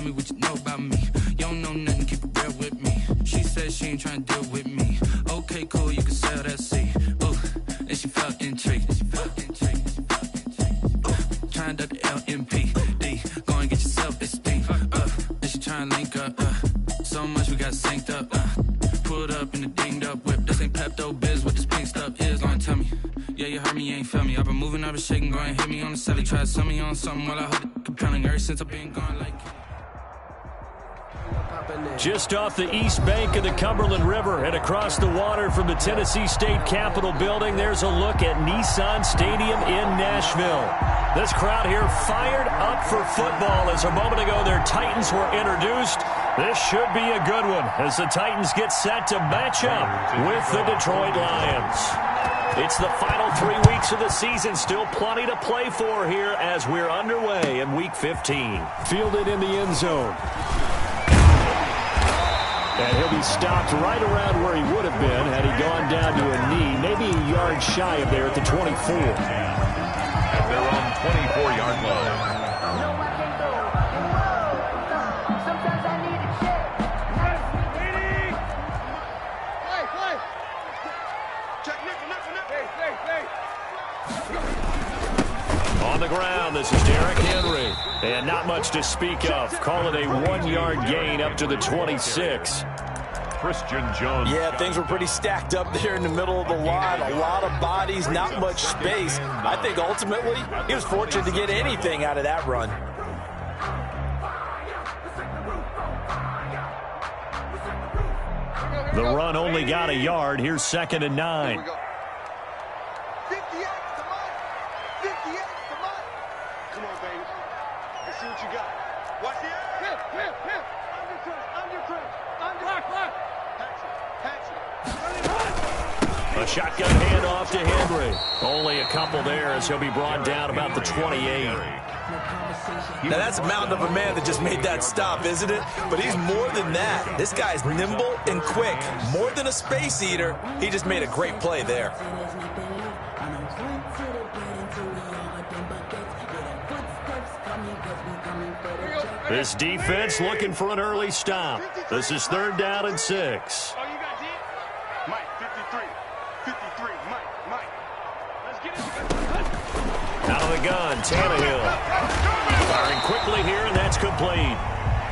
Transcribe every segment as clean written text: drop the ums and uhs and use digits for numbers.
me what you know about me. You don't know nothing, keep it real with me. She said she ain't trying to deal with me. Okay, cool, you can sell that seat. Ooh, and she felt intrigued. Trying to the LMPD. Go and get yourself esteem. And she trying to link up. So much we got synced up. Pulled up in the dinged up whip. This ain't Pepto Biz, what this pink stuff is. Long tell me. Yeah, you heard me, you ain't felt me. I've been moving, I've been shaking, go and hit me on the celly. Try to sell me on something while I hold it compelling. Ever since I've been gone like. Just off the east bank of the Cumberland River and across the water from the Tennessee State Capitol building, there's a look at Nissan Stadium in Nashville. This crowd here fired up for football as a moment ago their Titans were introduced. This should be a good one as the Titans get set to match up with the Detroit Lions. It's the final 3 weeks of the season. Still plenty to play for here as we're underway in Week 15. Fielded in the end zone. And he'll be stopped right around where he would have been had he gone down to a knee, maybe a yard shy of there at the 24. At their own 24-yard line. On the ground, this is Derrick Henry. And not much to speak of. Call it a 1-yard gain up to the 26. Christian Jones. Yeah, things were pretty stacked up there in the middle of the line. A lot of bodies, not much space. I think ultimately he was fortunate to get anything out of that run. The run only got a yard. Here's 2nd and 9. A shotgun handoff to Henry. Only a couple there as he'll be brought down about the 28. Now that's a mountain of a man that just made that stop, isn't it? But he's more than that. This guy's nimble and quick. More than a space eater. He just made a great play there. This defense looking for an early stop. This is 3rd down and 6. Out of the gun, Tannehill. Firing quickly here, and that's complete.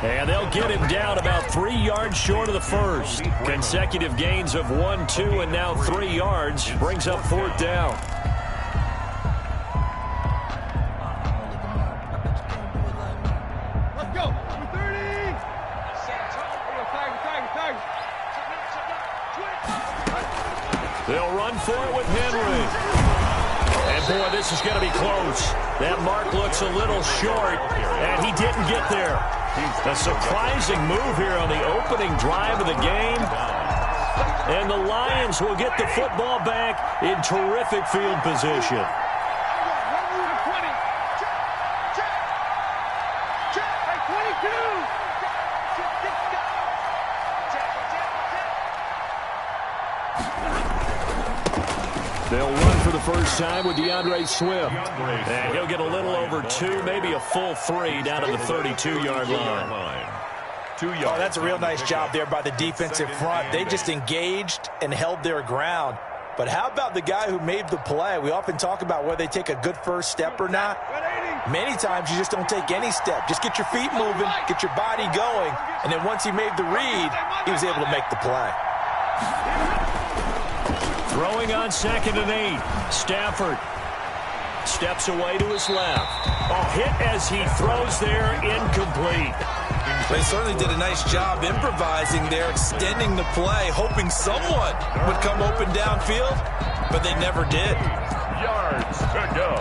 And they'll get him down about 3 yards short of the first. Consecutive gains of 1, 2, and now 3 yards brings up 4th down. Let's go. 30. They'll run for it with Henry. And, boy, this is going to be close. That mark looks a little short, and he didn't get there. A surprising move here on the opening drive of the game. And the Lions will get the football back in terrific field position. They'll run for the first time with DeAndre Swift. And he'll get a little over 2, maybe a full 3 down to the 32-yard line. 2 yards. Oh, that's a real nice job there by the defensive front. They just engaged and held their ground. But how about the guy who made the play? We often talk about whether they take a good first step or not. Many times you just don't take any step. Just get your feet moving, get your body going, and then once he made the read, he was able to make the play. Throwing on 2nd and 8. Stafford steps away to his left. A hit as he throws there, incomplete. They certainly did a nice job improvising there, extending the play, hoping someone would come open downfield, but they never did. Yards to go.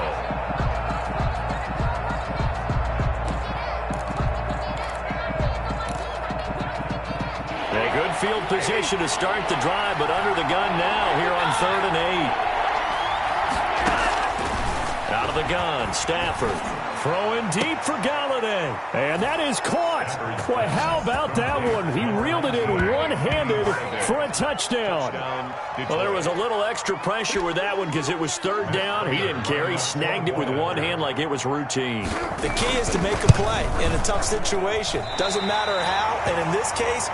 A good field position to start the drive, but under the gun now here on 3rd and 8. Out of the gun, Stafford. Throwing deep for Galladay. And that is caught. Boy, how about that one? He reeled it in one-handed for a touchdown. Well, there was a little extra pressure with that one because it was third down. He didn't care. He snagged it with one hand like it was routine. The key is to make a play in a tough situation. Doesn't matter how, and in this case,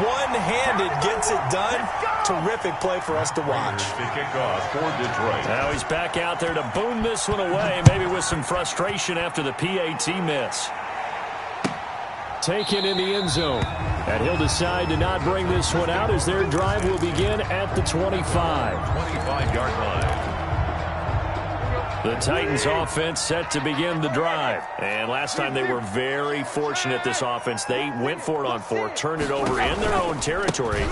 one-handed gets it done. Terrific play for us to watch. The kickoff for Detroit. Now he's back out there to boom this one away, maybe with some frustration after the PAT miss. Taken in the end zone. And he'll decide to not bring this one out as their drive will begin at the 25. 25-yard line. The Titans offense set to begin the drive. And last time they were very fortunate, this offense. They went for it on 4, turned it over in their own territory,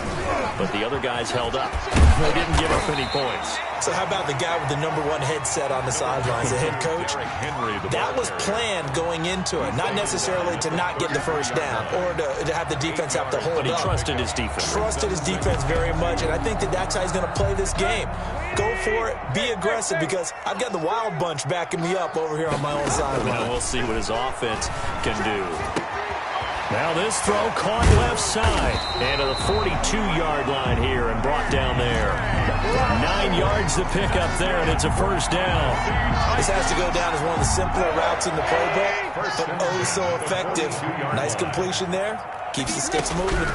but the other guys held up. They didn't give up any points. So how about the guy with the #1 headset on the sidelines, the head coach? That was planned going into it, not necessarily to not get the first down or to have the defense have to hold up. But he trusted his defense. Trusted his defense very much, and I think that's how he's going to play this game. Go for it, be aggressive, because I've got the wild bunch backing me up over here on my own sideline. Now we'll see what his offense can do. Now this throw caught left side. And to the 42-yard line here and brought down there. 9 yards to pick up there, and it's a first down. This has to go down as one of the simpler routes in the playbook, but oh so effective. Nice completion there. Keeps the sticks moving.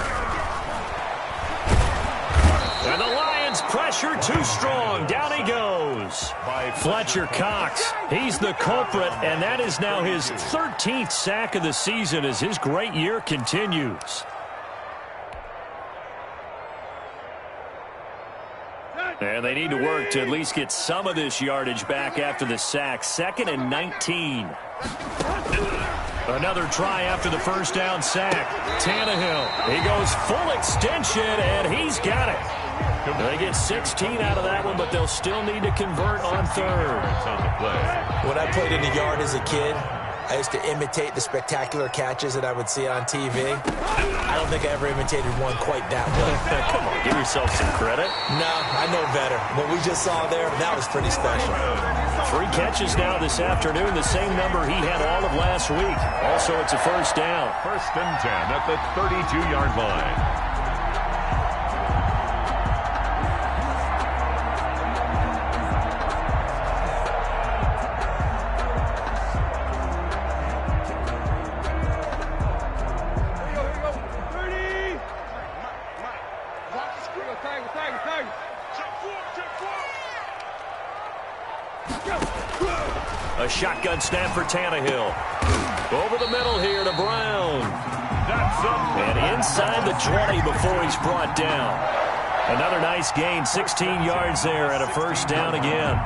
And the Lions pressure too strong. Down he goes. Fletcher Cox, he's the culprit, and that is now his 13th sack of the season as his great year continues. And they need to work to at least get some of this yardage back after the sack. 2nd and 19. Another try after the first down sack. Tannehill, he goes full extension, and he's got it. They get 16 out of that one, but they'll still need to convert on 3rd. When I played in the yard as a kid, I used to imitate the spectacular catches that I would see on TV. I don't think I ever imitated one quite that well. Come on, give yourself some credit. No, I know better. What we just saw there, that was pretty special. 3 catches now this afternoon, the same number he had all of last week. Also, it's a first down. 1st and 10 at the 32-yard line. A shotgun snap for Tannehill. Over the middle here to Brown. And inside the 20 before he's brought down. Another nice gain, 16 yards there and a first down again.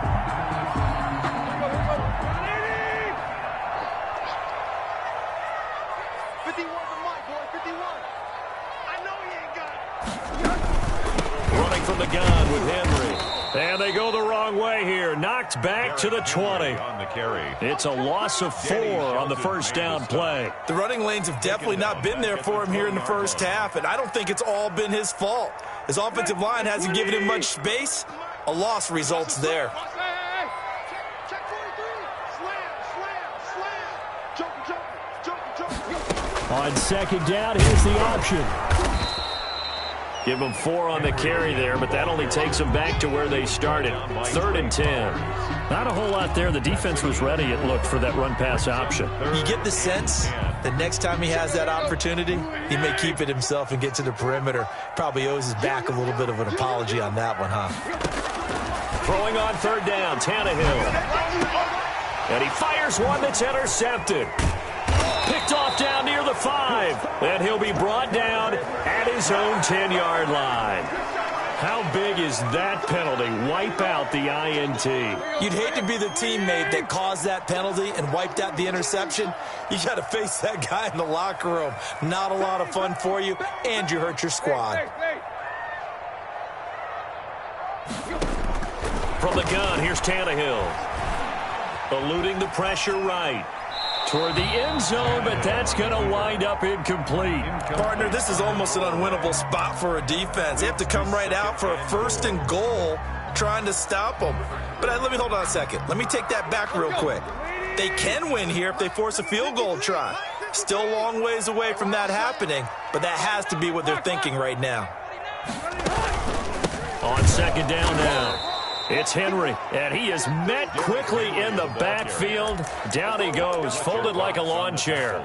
Running from the gun with Henry. And they go the wrong way here. Knocked back to the 20. On the carry. It's a loss of 4 on the first down play. The running lanes have definitely not been there for him here in the first half, and I don't think it's all been his fault. His offensive line hasn't given him much space. A loss results there. On 2nd down, here's the option. Give them 4 on the carry there, but that only takes them back to where they started. 3rd and 10. Not a whole lot there. The defense was ready, it looked, for that run-pass option. You get the sense that next time he has that opportunity, he may keep it himself and get to the perimeter. Probably owes his back a little bit of an apology on that one, huh? Throwing on 3rd down, Tannehill. And he fires one that's intercepted. Picked off down near the 5. And he'll be brought down at his own 10-yard line. How big is that penalty? Wipe out the INT. You'd hate to be the teammate that caused that penalty and wiped out the interception. You got to face that guy in the locker room. Not a lot of fun for you, and you hurt your squad. From the gun, here's Tannehill. Eluding the pressure right. Toward the end zone, but that's going to wind up incomplete. Partner, this is almost an unwinnable spot for a defense. They have to come right out for a 1st and goal trying to stop them. But let me hold on a second. Let me take that back real quick. They can win here if they force a field goal try. Still a long ways away from that happening, but that has to be what they're thinking right now. On second down now. It's Henry, and he is met quickly in the backfield. Down he goes, folded like a lawn chair.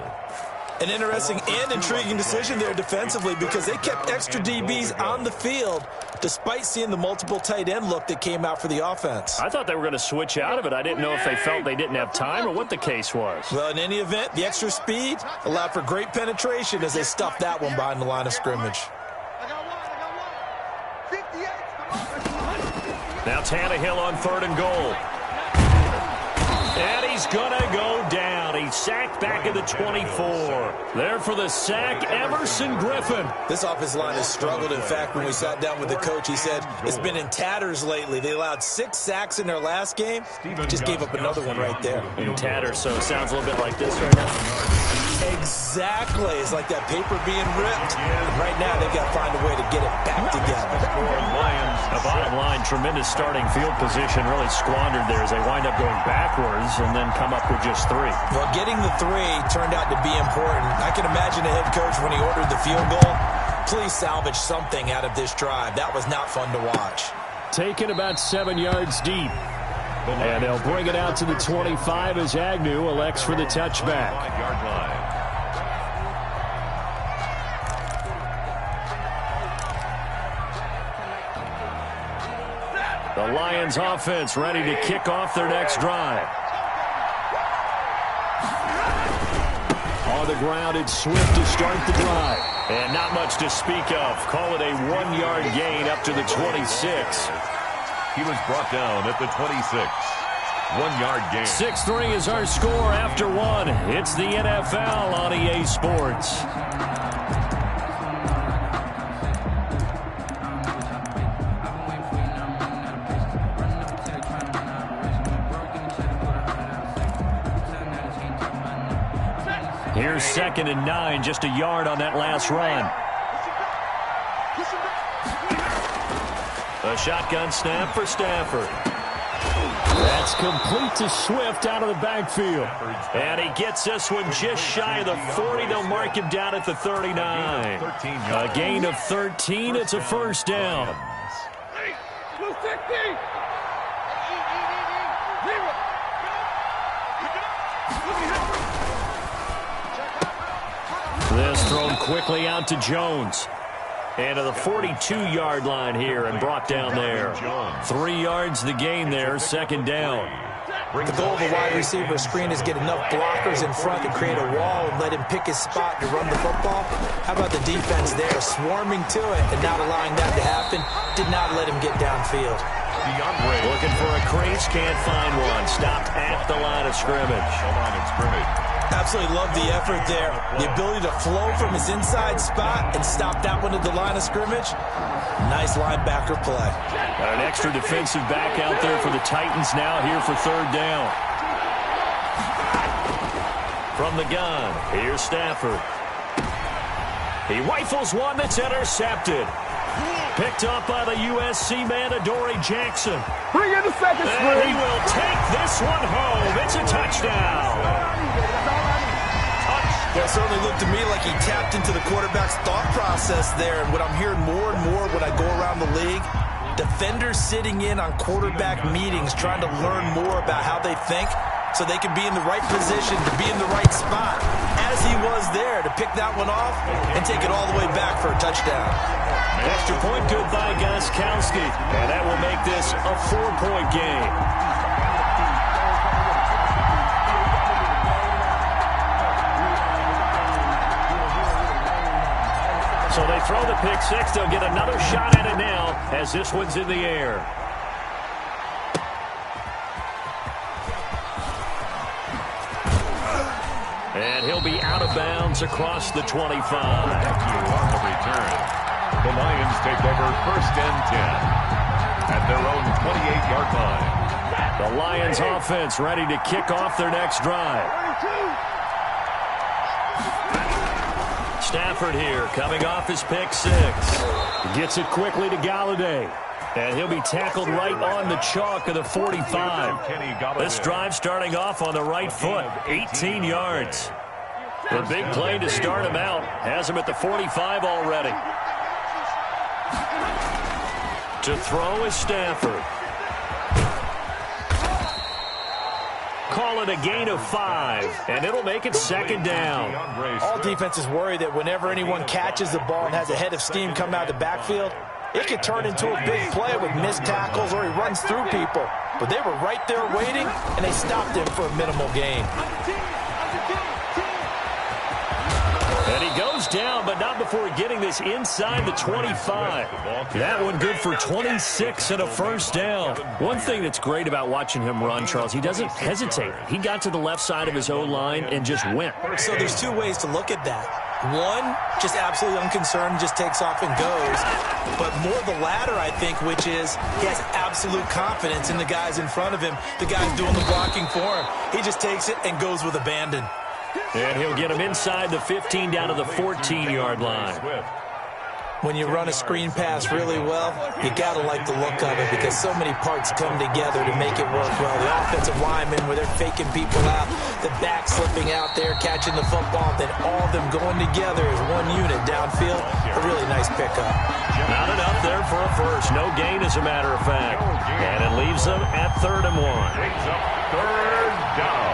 An interesting and intriguing decision there defensively because they kept extra DBs on the field despite seeing the multiple tight end look that came out for the offense. I thought they were going to switch out of it. I didn't know if they felt they didn't have time or what the case was. Well, in any event, the extra speed allowed for great penetration as they stuffed that one behind the line of scrimmage. Now Tannehill on 3rd and goal. And he's going to go down. He's sacked back at the 24. There for the sack, Emerson Griffin. This offensive line has struggled. In fact, when we sat down with the coach, he said it's been in tatters lately. They allowed 6 sacks in their last game. Just gave up another one right there. In tatters, so it sounds a little bit like this right now. Exactly. It's like that paper being ripped. And right now, they've got to find a way to get it back together. The bottom line, tremendous starting field position, really squandered there as they wind up going backwards and then come up with just 3. Well, getting the 3 turned out to be important. I can imagine the head coach when he ordered the field goal. Please salvage something out of this drive. That was not fun to watch. Taken about 7 yards deep. And they'll bring it out to the 25 as Agnew elects for the touchback. 5-yard line. The Lions offense ready to kick off their next drive. On the ground, it's Swift to start the drive. And not much to speak of. Call it a 1-yard gain up to the 26. He was brought down at the 26. 1-yard gain. 6-3 is our score after 1. It's the NFL on EA Sports. Here's 2nd and 9, just a yard on that last run. A shotgun snap for Stafford. That's complete to Swift out of the backfield. And he gets this one just shy of the 40. They'll mark him down at the 39. A gain of 13. It's a first down. This thrown quickly out to Jones. And to the 42-yard line here and brought down there. 3 yards the gain there, 2nd down. The goal of a wide receiver screen is get enough blockers in front to create a wall and let him pick his spot to run the football. How about the defense there, swarming to it and not allowing that to happen? Did not let him get downfield. Looking for a crease, can't find one. Stopped at the line of scrimmage. Absolutely love the effort there. The ability to flow from his inside spot and stop that one at the line of scrimmage. Nice linebacker play. Got an extra defensive back out there for the Titans now here for 3rd down. From the gun, here's Stafford. He rifles one that's intercepted. Picked up by the USC man, Adoree Jackson. Bring in the second and he will take this one home. It's a touchdown. That certainly looked to me like he tapped into the quarterback's thought process there. And what I'm hearing more and more when I go around the league, defenders sitting in on quarterback meetings trying to learn more about how they think so they can be in the right position to be in the right spot, as he was there to pick that one off and take it all the way back for a touchdown. Extra point good by Gostkowski. And that will make this a 4-point game. So they throw the pick 6. They'll get another shot at it now as this one's in the air. And he'll be out of bounds across the 25. On the return. The Lions take over 1st and 10 at their own 28-yard line. The Lions offense ready to kick off their next drive. Stafford here, coming off his pick 6. Gets it quickly to Galladay. And he'll be tackled right on the chalk of the 45. This drive starting off on the right foot, 18 yards. The big play to start him out. Has him at the 45 already. To throw is Stafford. Call it a gain of 5, and it'll make it second down. All defenses worry that whenever anyone catches the ball and has a head of steam come out of the backfield, it could turn into a big play with missed tackles or he runs through people. But they were right there waiting, and they stopped him for a minimal gain. And he goes down, but not before getting this inside the 25. That one good for 26 and a first down. One thing that's great about watching him run, Charles, he doesn't hesitate. He got to the left side of his O-line and just went. So there's two ways to look at that. One, just absolutely unconcerned, just takes off and goes. But more the latter, I think, which is he has absolute confidence in the guys in front of him, the guys doing the blocking for him. He just takes it and goes with abandon. And he'll get him inside the 15 down to the 14-yard line. When you run a screen pass really well, you got to like the look of it because so many parts come together to make it work well. The offensive linemen, where they're faking people out, the back slipping out there, catching the football, then all of them going together as one unit downfield. A really nice pickup. Not enough there for a first. No gain, as a matter of fact. And it leaves them at 3rd and 1. Takes up 3rd down.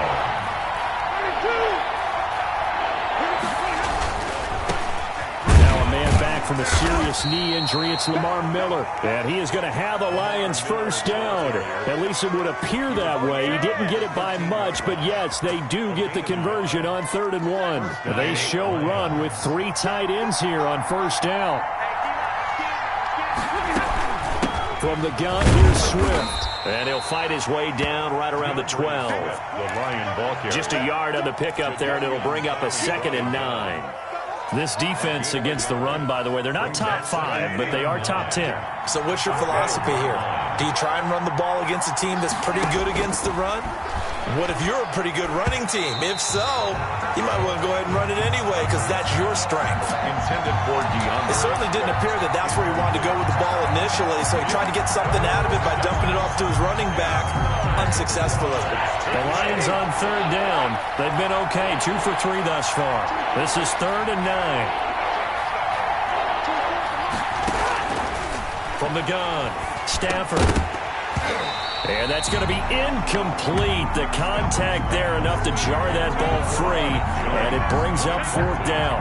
From a serious knee injury, it's Lamar Miller. And he is going to have a Lions first down. At least it would appear that way. He didn't get it by much, but yes, they do get the conversion on 3rd and 1. They show run with 3 tight ends here on first down. From the gun, here's Swift. And he'll fight his way down right around the 12. Just a yard on the pickup there, and it'll bring up a 2nd and 9. This defense against the run, by the way, they're not top 5, but they are top 10. So what's your philosophy here? Do you try and run the ball against a team that's pretty good against the run? What if you're a pretty good running team? If so, you might want to go ahead and run it anyway because that's your strength. Intended for DeAndre. It certainly didn't appear that that's where he wanted to go with the ball initially, so he tried to get something out of it by dumping it off to his running back unsuccessfully. The Lions on 3rd down. They've been okay, 2 for 3 thus far. This is 3rd and 9. From the gun, Stafford. And that's going to be incomplete. The contact there enough to jar that ball free, and it brings up 4th down.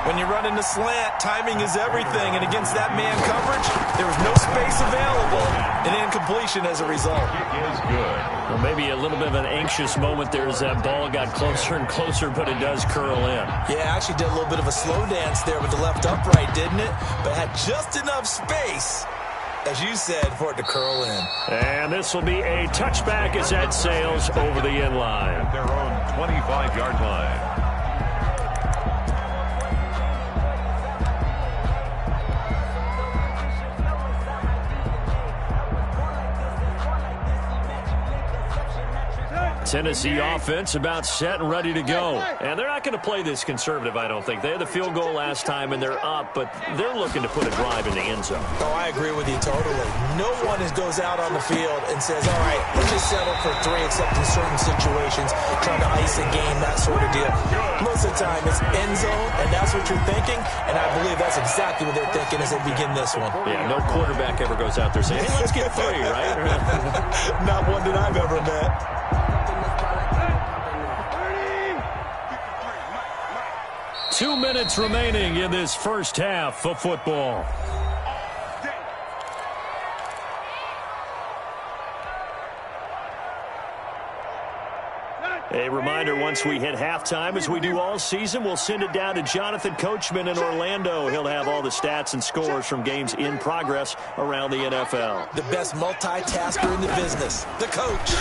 When you're running the slant, timing is everything, and against that man coverage, there was no space available, and incompletion as a result. It is good. Well, maybe a little bit of an anxious moment there as that ball got closer and closer, but it does curl in. Yeah, actually did a little bit of a slow dance there with the left upright, didn't it? But had just enough space, as you said, for it to curl in. And this will be a touchback as that sails over the end line. At their own 25-yard line. Tennessee offense about set and ready to go. And they're not going to play this conservative, I don't think. They had the field goal last time, and they're up, but they're looking to put a drive in the end zone. Oh, I agree with you totally. No one goes out on the field and says, all right, let's just settle for 3, except in certain situations, trying to ice a game, that sort of deal. Most of the time, it's end zone, and that's what you're thinking, and I believe that's exactly what they're thinking as they begin this one. Yeah, no quarterback ever goes out there saying, hey, let's get 3, right? Not one that I've ever met. 2 minutes remaining in this first half of football. A reminder, once we hit halftime, as we do all season, we'll send it down to Jonathan Coachman in Orlando. He'll have all the stats and scores from games in progress around the NFL. The best multitasker in the business, the coach.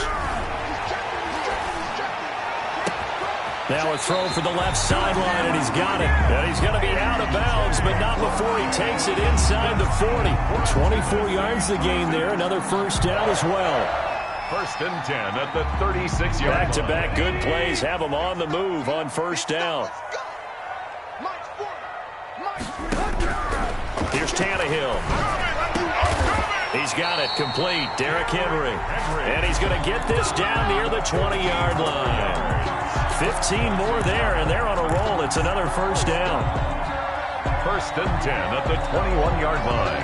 Now a throw for the left sideline, and he's got it. And he's going to be out of bounds, but not before he takes it inside the 40. 24 yards the gain there. Another first down as well. 1st and 10 at the 36-yard line. Back-to-back good plays have him on the move on first down. Here's Tannehill. He's got it complete. Derrick Henry. And he's going to get this down near the 20-yard line. 15 more there, and they're on a roll. It's another first down. 1st and 10 at the 21-yard line.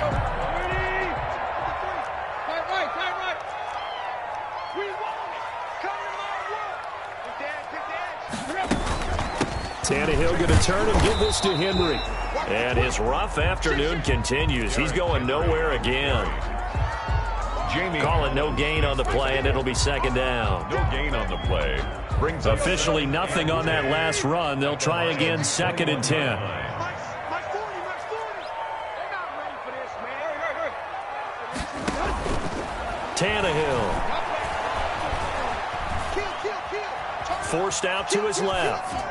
Tannehill going to turn and give this to Henry. And his rough afternoon continues. He's going nowhere again. Call it no gain on the play, and it'll be second down. No gain on the play. Brings officially nothing on that last run. They'll try again, second and 10. Tannehill. Forced out to his left.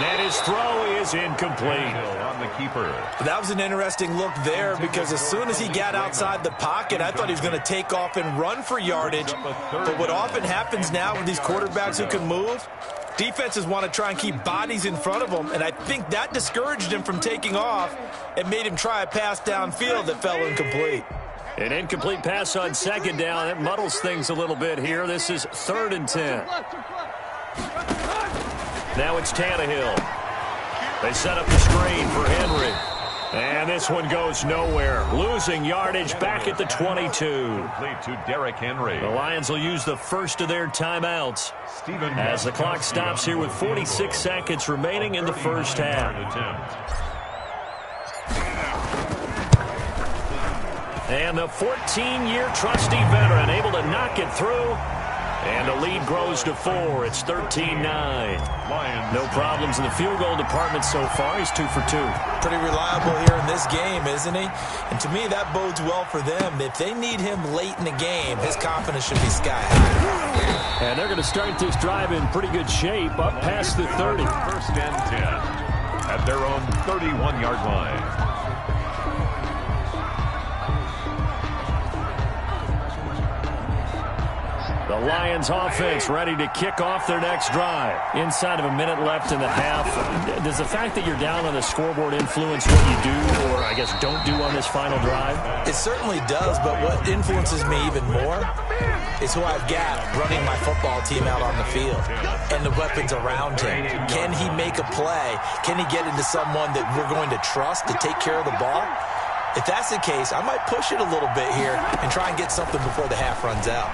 And his throw is incomplete. On the keeper. That was an interesting look there because as soon as he got outside the pocket, I thought he was going to take off and run for yardage. But what often happens now with these quarterbacks who can move, defenses want to try and keep bodies in front of them, and I think that discouraged him from taking off and made him try a pass downfield that fell incomplete. An incomplete pass on second down. It muddles things a little bit here. This is third and 10. Now it's Tannehill. They set up the screen for Henry. And this one goes nowhere. Losing yardage back at the 22. Complete to Derrick Henry. The Lions will use the first of their timeouts as the clock stops here with 46 seconds remaining in the first half. And the 14-year trusty veteran able to knock it through. And the lead grows to 4. It's 13-9. No problems in the field goal department so far. He's 2 for 2. Pretty reliable here in this game, isn't he? And to me, that bodes well for them. If they need him late in the game, his confidence should be sky high. And they're going to start this drive in pretty good shape up past the 30. First and 10 at their own 31-yard line. The Lions offense ready to kick off their next drive. Inside of a minute left in the half. Does the fact that you're down on the scoreboard influence what you do or, I guess, don't do on this final drive? It certainly does, but what influences me even more is who I've got running my football team out on the field and the weapons around him. Can he make a play? Can he get into someone that we're going to trust to take care of the ball? If that's the case, I might push it a little bit here and try and get something before the half runs out.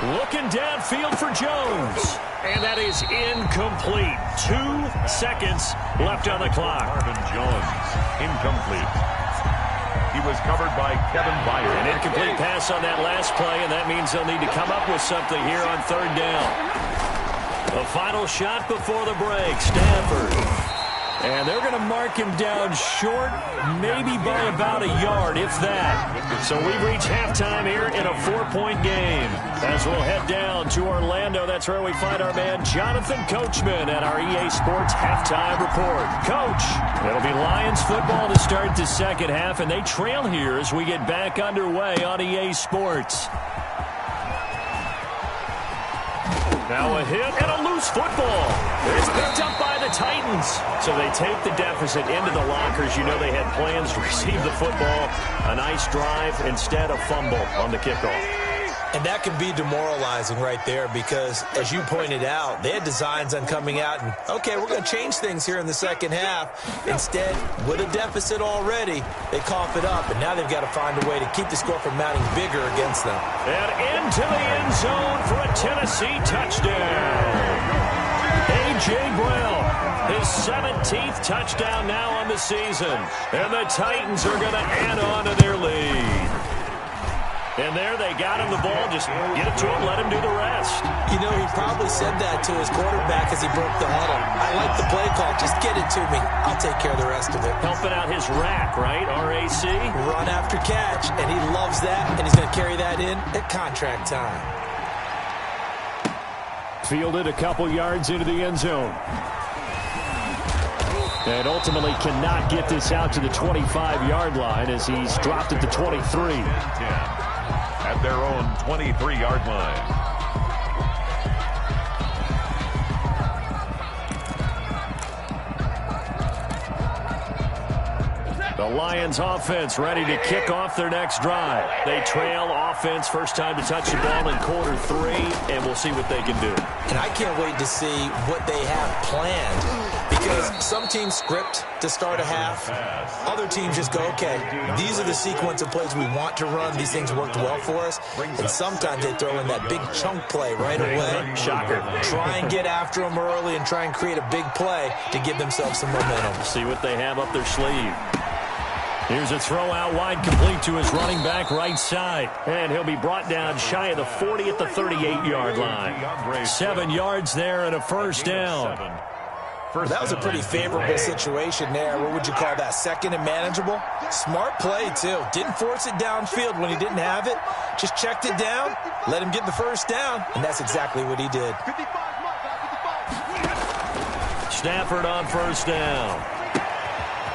Looking downfield for Jones. And that is incomplete. 2 seconds left on the clock. Marvin Jones, incomplete. He was covered by Kevin Byard. An incomplete pass on that last play, and that means they'll need to come up with something here on third down. The final shot before the break, Stafford. And they're going to mark him down short, maybe by about a yard, if that. So we've reached halftime here in a 4-point game. As we'll head down to Orlando, that's where we find our man Jonathan Coachman at our EA Sports Halftime Report. Coach, it'll be Lions football to start the second half, and they trail here as we get back underway on EA Sports. Now a hit and a loose football. It's picked up by the Titans. So they take the deficit into the lockers. You know they had plans to receive the football. A nice drive, instead a fumble on the kickoff. And that can be demoralizing right there because, as you pointed out, they had designs on coming out and, okay, we're going to change things here in the second half. Instead, with a deficit already, they cough it up, and now they've got to find a way to keep the score from mounting bigger against them. And into the end zone for a Tennessee touchdown. A.J. Brown, his 17th touchdown now on the season. And the Titans are going to add on to their lead. And there they got him the ball. Just get it to him, let him do the rest. You know, he probably said that to his quarterback as he broke the huddle. I like the play call. Just get it to me. I'll take care of the rest of it. Helping out his rack, right? R-A-C? Run after catch, and he loves that, and he's going to carry that in at contract time. Fielded a couple yards into the end zone. And ultimately cannot get this out to the 25-yard line as he's dropped at the 23. At their own 23-yard line. The Lions offense ready to kick off their next drive. They trail offense, first time to touch the ball in quarter 3, and we'll see what they can do. And I can't wait to see what they have planned because is some teams script to start a half. Other teams just go, okay, these are the sequence of plays we want to run. These things worked well for us. And sometimes they throw in that big chunk play right away. Shocker. Try and get after them early and try and create a big play to give themselves some momentum. See what they have up their sleeve. Here's a throw out wide, complete to his running back right side. And he'll be brought down shy of the 40 at the 38-yard line. 7 yards there and a first down. That was a pretty favorable situation there. What would you call that? Second and manageable? Smart play, too. Didn't force it downfield when he didn't have it. Just checked it down, let him get the first down, and that's exactly what he did. Stafford on first down.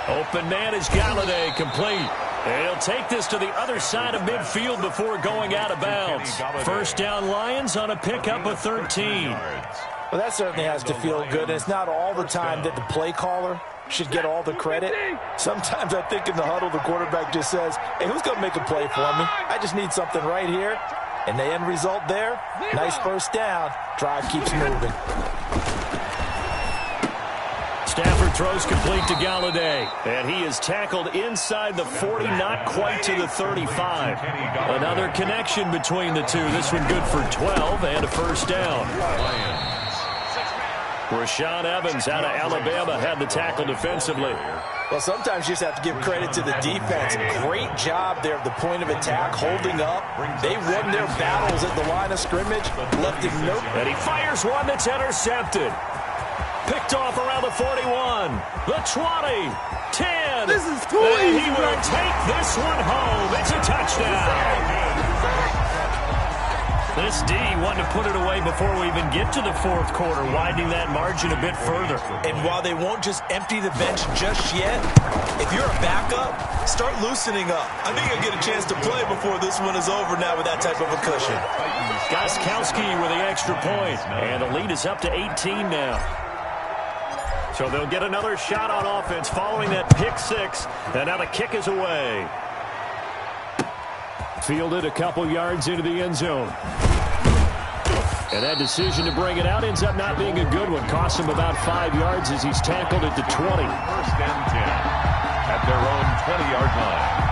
Open man is Galladay, complete. And he'll take this to the other side of midfield before going out of bounds. First down Lions on a pickup of 13. Well, that certainly has to feel good. And it's not all the time that the play caller should get all the credit. Sometimes I think in the huddle, the quarterback just says, hey, who's going to make a play for me? I just need something right here. And the end result there, nice first down. Drive keeps moving. Stafford throws complete to Galladay. And he is tackled inside the 40, not quite to the 35. Another connection between the two. This one good for 12 and a first down. Rashaan Evans out of Alabama had the tackle defensively. Well, sometimes you just have to give credit to the defense. Great job there at the point of attack, holding up. They won their battles at the line of scrimmage, left him no... And he fires one that's intercepted. Picked off around the 41, the 20, 10. This is too easy. He will take this one home. It's a touchdown. This D wanted to put it away before we even get to the fourth quarter, widening that margin a bit further. And while they won't just empty the bench just yet, if you're a backup, start loosening up. I think you'll get a chance to play before this one is over now with that type of a cushion. Gostkowski with the extra point, and the lead is up to 18 now. So they'll get another shot on offense following that pick six. And now the kick is away. Fielded a couple yards into the end zone. And that decision to bring it out ends up not being a good one. Costs him about 5 yards as he's tackled at the 20. First and 10 at their own 20-yard line.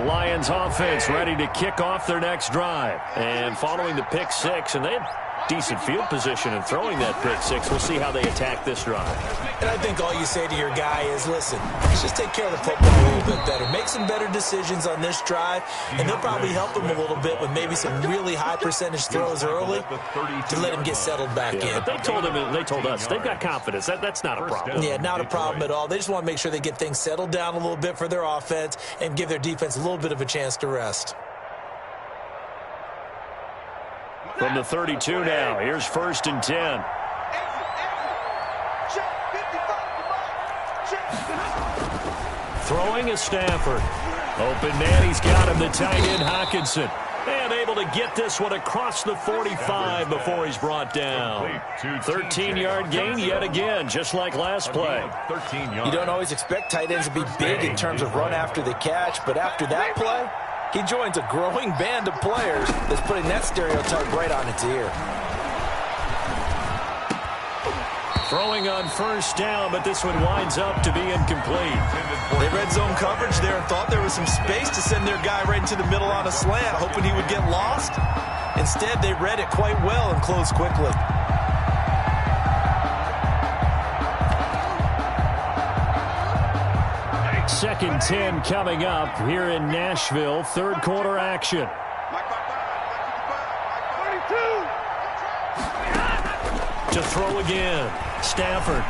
Lions offense ready to kick off their next drive. And following the pick six, and they had decent field position in throwing that pick six. We'll see how they attack this drive. And I think all you say to your guy is, listen, let's just take care of the football a little bit better. Make some better decisions on this drive, and they'll probably help him a little bit with maybe some really high percentage throws early to let him get settled back in. But they told him, and they told us, they've got confidence. That's not a problem. Yeah, not a problem at all. They just want to make sure they get things settled down a little bit for their offense and give their defense a little bit of a chance to rest. From the 32 now, here's first and 10. Throwing is Stafford. Open man, he's got him, the tight end Hockenson. And able to get this one across the 45 before he's brought down. 13-yard gain yet again, just like last play. You don't always expect tight ends to be big in terms of run after the catch, but after that play, he joins a growing band of players that's putting that stereotype right on its ear. Throwing on first down, but this one winds up to be incomplete. They read zone coverage there and thought there was some space to send their guy right into the middle on a slant, hoping he would get lost. Instead, they read it quite well and closed quickly. Second 10 coming up here in Nashville. Third quarter action. To throw again. Stafford.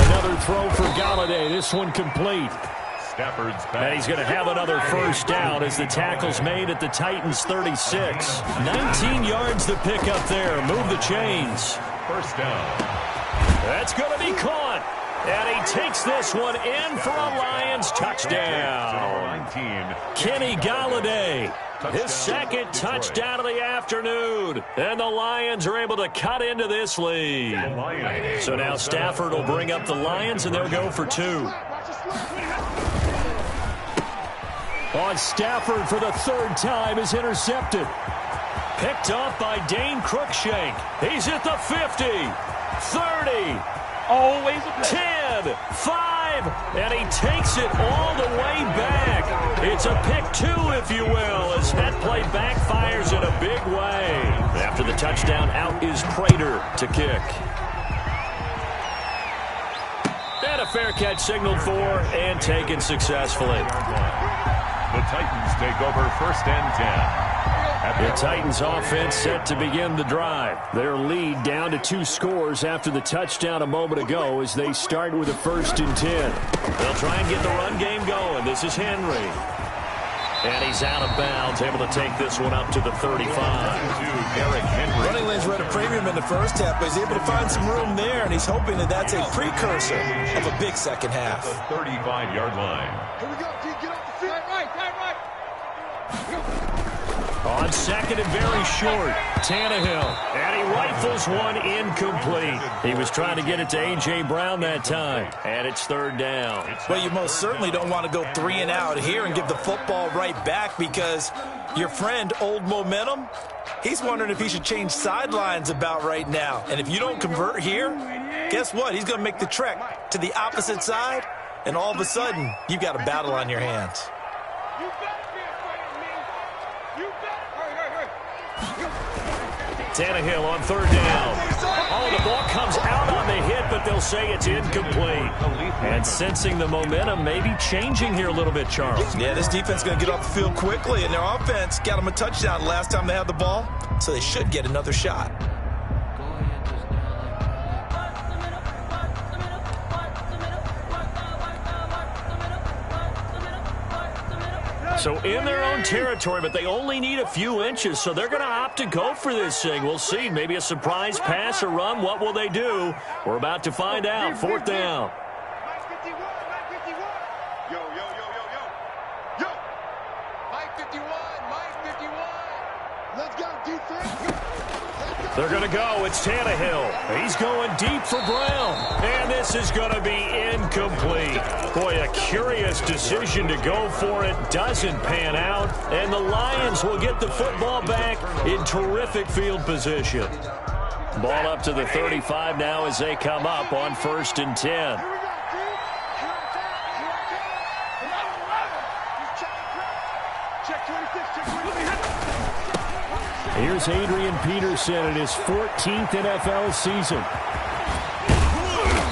Another throw for Galladay. This one complete. Stafford's back. And he's going to have another first down as the tackle's made at the Titans' 36. 19 yards to pick up there. Move the chains. First down. That's going to be caught. And he takes this one in for a Lions touchdown. Kenny Galladay, his second touchdown of the afternoon. And the Lions are able to cut into this lead. So now Stafford will bring up the Lions, and they'll go for two. On Stafford for the third time is intercepted. Picked up by Dane Cruikshank. He's at the 50, 30, Always a play. 10, 5, and he takes it all the way back. It's a pick two, if you will, as that play backfires in a big way. After the touchdown, out is Prater to kick. And a fair catch signaled for and taken successfully. The Titans take over 1st and 10. The Titans offense set to begin the drive. Their lead down to 2 scores after the touchdown a moment ago as they start with a 1st and 10. They'll try and get the run game going. This is Henry. And he's out of bounds, able to take this one up to the 35. Running lanes were at a premium in the first half, but he's able to find some room there, and he's hoping that that's a precursor of a big second half. The 35-yard line. Here we go. Get off the field. Right. On second and very short, Tannehill. And he rifles one incomplete. He was trying to get it to A.J. Brown that time. And it's 3rd down. Well, you most certainly don't want to go 3 and out here and give the football right back, because your friend, Old Momentum, he's wondering if he should change sidelines about right now. And if you don't convert here, guess what? He's going to make the trek to the opposite side, and all of a sudden, you've got a battle on your hands. Tannehill on 3rd down. Oh, the ball comes out on the hit, but they'll say it's incomplete. And sensing the momentum, maybe changing here a little bit, Charles. Yeah, this defense is going to get off the field quickly, and their offense got them a touchdown last time they had the ball, so they should get another shot. So in their own territory, but they only need a few inches, so they're going to opt to go for this thing. We'll see. Maybe a surprise pass or run. What will they do? We're about to find out. 4th down. Let's go, defense. They're going to go. It's Tannehill. He's going deep for Brown. And this is going to be incomplete. Boy, a curious decision to go for it. Doesn't pan out. And the Lions will get the football back in terrific field position. Ball up to the 35 now as they come up on 1st and 10. Here's Adrian Peterson in his 14th NFL season.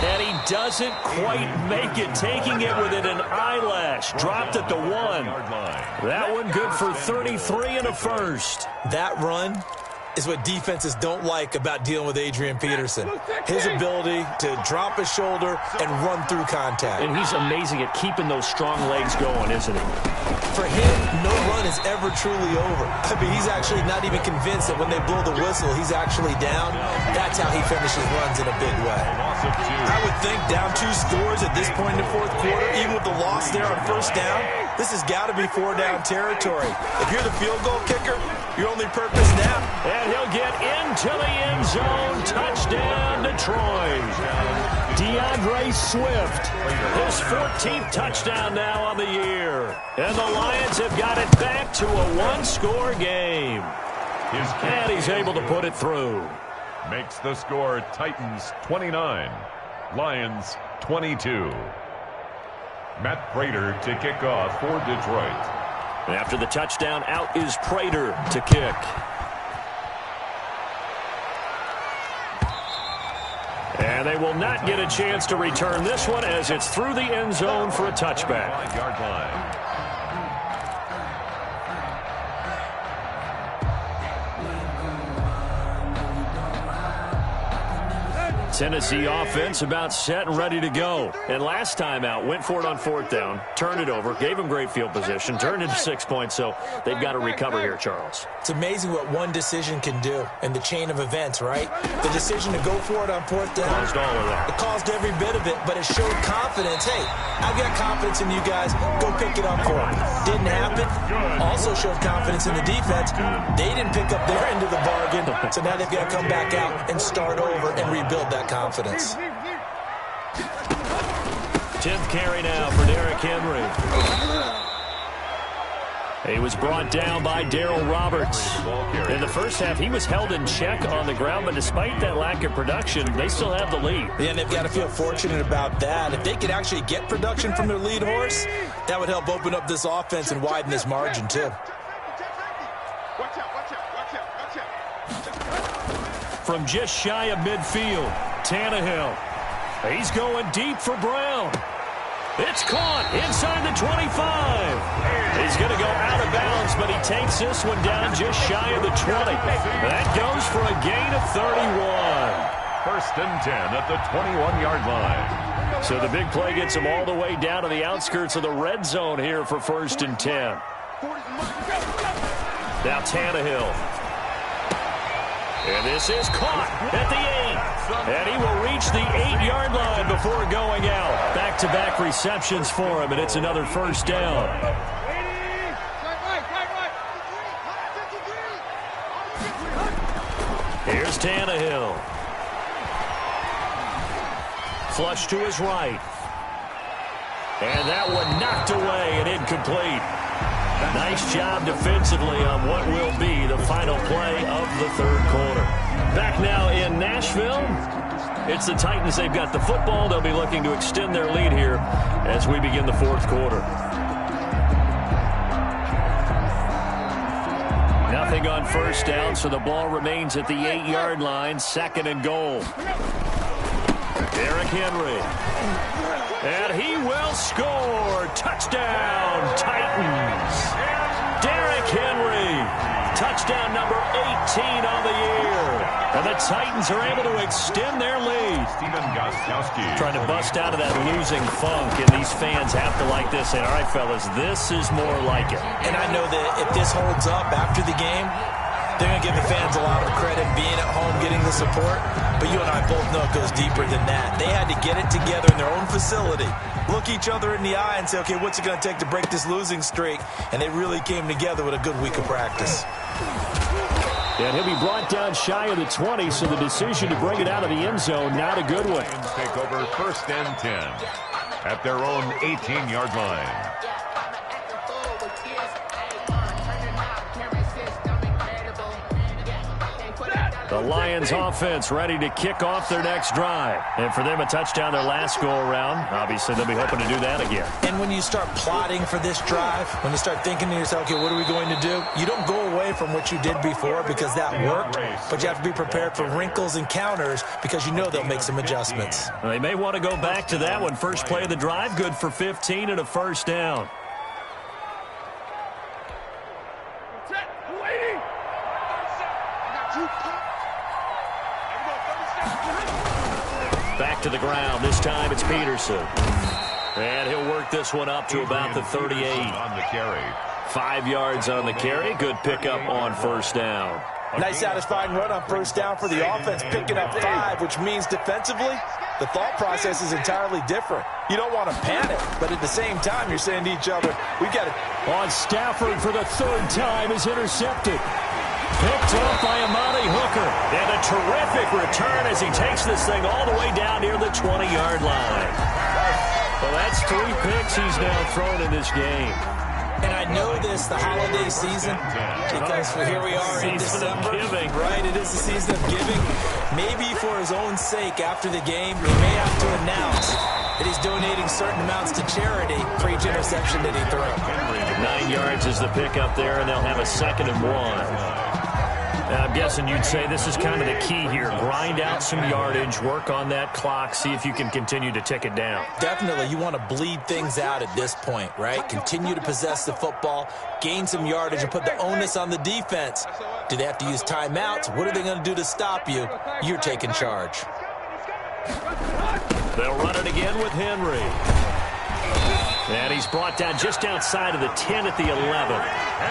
And he doesn't quite make it, taking it within an eyelash. Dropped at the 1. That one good for 33 and a first. That run is what defenses don't like about dealing with Adrian Peterson. His ability to drop his shoulder and run through contact. And he's amazing at keeping those strong legs going, isn't he? For him, no run is ever truly over. I mean, he's actually not even convinced that when they blow the whistle, he's actually down. That's how he finishes runs in a big way. I would think down 2 scores at this point in the 4th quarter, even with the loss there on 1st down, this has got to be 4-down territory. If you're the field goal kicker, your only purpose now. And he'll get into the end zone. Touchdown, Detroit. DeAndre Swift, his 14th touchdown now on the year. And the Lions have got it back to a 1-score game. And he's able to put it through. Makes the score Titans 29, Lions 22. Matt Prater to kick off for Detroit. After the touchdown, out is Prater to kick. And they will not get a chance to return this one as it's through the end zone for a touchback. 5-yard line. Tennessee offense about set and ready to go. And last time out, went for it on 4th down, turned it over, gave them great field position, turned into 6 points, so they've got to recover here, Charles. It's amazing what one decision can do in the chain of events, right? The decision to go for it on 4th down. Caused all of that. It caused every bit of it, but it showed confidence. Hey, I've got confidence in you guys. Go pick it up for me. Didn't happen. Also showed confidence in the defense. They didn't pick up their end of the bargain, so now they've got to come back out and start over and rebuild that confidence. 10th carry now for Derrick Henry. He was brought down by Darryl Roberts. In the first half, he was held in check on the ground, but despite that lack of production, they still have the lead. Yeah, and they've got to feel fortunate about that. If they could actually get production from their lead horse, that would help open up this offense and widen this margin, too. From just shy of midfield, Tannehill. He's going deep for Brown. It's caught inside the 25. He's going to go out of bounds, but he takes this one down just shy of the 20. That goes for a gain of 31. First and 10 at the 21-yard line. So the big play gets him all the way down to the outskirts of the red zone here for first and 10. Now Tannehill. And this is caught at the 8. And he will reach the 8-yard line before going out. Back-to-back receptions for him, and it's another first down. Here's Tannehill. Flush to his right. And that one knocked away and incomplete. Nice job defensively on what will be the final play of the third quarter. Back now in Nashville. It's the Titans. They've got the football. They'll be looking to extend their lead here as we begin the fourth quarter. Nothing on first down, so the ball remains at the 8-yard line. Second and goal. Derrick Henry. And he will score. Touchdown, Titans. Derrick Henry. Touchdown number 18 on the year. And the Titans are able to extend their lead. Trying to bust out of that losing funk, and these fans have to like this. And all right, fellas, this is more like it. And I know that if this holds up after the game, they're going to give the fans a lot of credit being at home, getting the support. But you and I both know it goes deeper than that. They had to get it together in their own facility, look each other in the eye and say, okay, what's it going to take to break this losing streak? And they really came together with a good week of practice. And he'll be brought down shy of the 20, so the decision to bring it out of the end zone, not a good one. Take over first and 10 at their own 18-yard line. The Lions offense ready to kick off their next drive. And for them, a touchdown their last go-around. Obviously, they'll be hoping to do that again. And when you start plotting for this drive, when you start thinking to yourself, okay, what are we going to do? You don't go away from what you did before because that worked, but you have to be prepared for wrinkles and counters because you know they'll make some adjustments. Well, they may want to go back to that one. First play of the drive, good for 15 and a first down. Back to the ground. This time it's Peterson. And he'll work this one up to about the 38. On the carry. 5 yards on the carry. Good pickup on first down. Nice satisfying run on first down for the offense, picking up 5, which means defensively, the thought process is entirely different. You don't want to panic, but at the same time, you're saying to each other, we got to. On Stafford for the third time is intercepted. Picked up by Amani Hooker. And a terrific return as he takes this thing all the way down near the 20-yard line. Well, that's 3 picks he's now thrown in this game. And I know this, the holiday season, because here we are in December. Giving. Right, it is the season of giving. Maybe for his own sake after the game, he may have to announce that he's donating certain amounts to charity for each interception that he threw. 9 yards is the pickup there, and they'll have a 2nd and 1. I'm guessing you'd say this is kind of the key here. Grind out some yardage, work on that clock, see if you can continue to tick it down. Definitely, you want to bleed things out at this point, right? Continue to possess the football, gain some yardage, and put the onus on the defense. Do they have to use timeouts? What are they going to do to stop you? You're taking charge. They'll run it again with Henry. And he's brought down just outside of the 10 at the 11.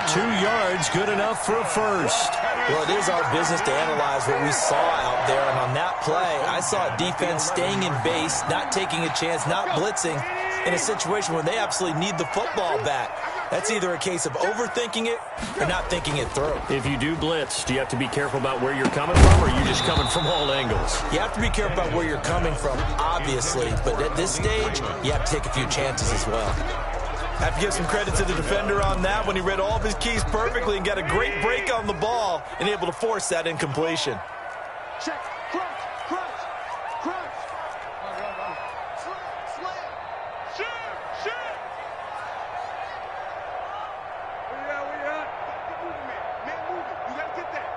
2 yards, good enough for a first. Well, it is our business to analyze what we saw out there. And on that play, I saw a defense staying in base, not taking a chance, not blitzing in a situation where they absolutely need the football back. That's either a case of overthinking it or not thinking it through. If you do blitz, do you have to be careful about where you're coming from, or are you just coming from all angles? You have to be careful about where you're coming from, obviously. But at this stage, you have to take a few chances as well. I have to give some credit to the defender on that when he read all of his keys perfectly and got a great break on the ball and able to force that incompletion. Check. Crunch. Slam. Shoot. Where you at? Keep moving, man. Man, moving. You got to get that.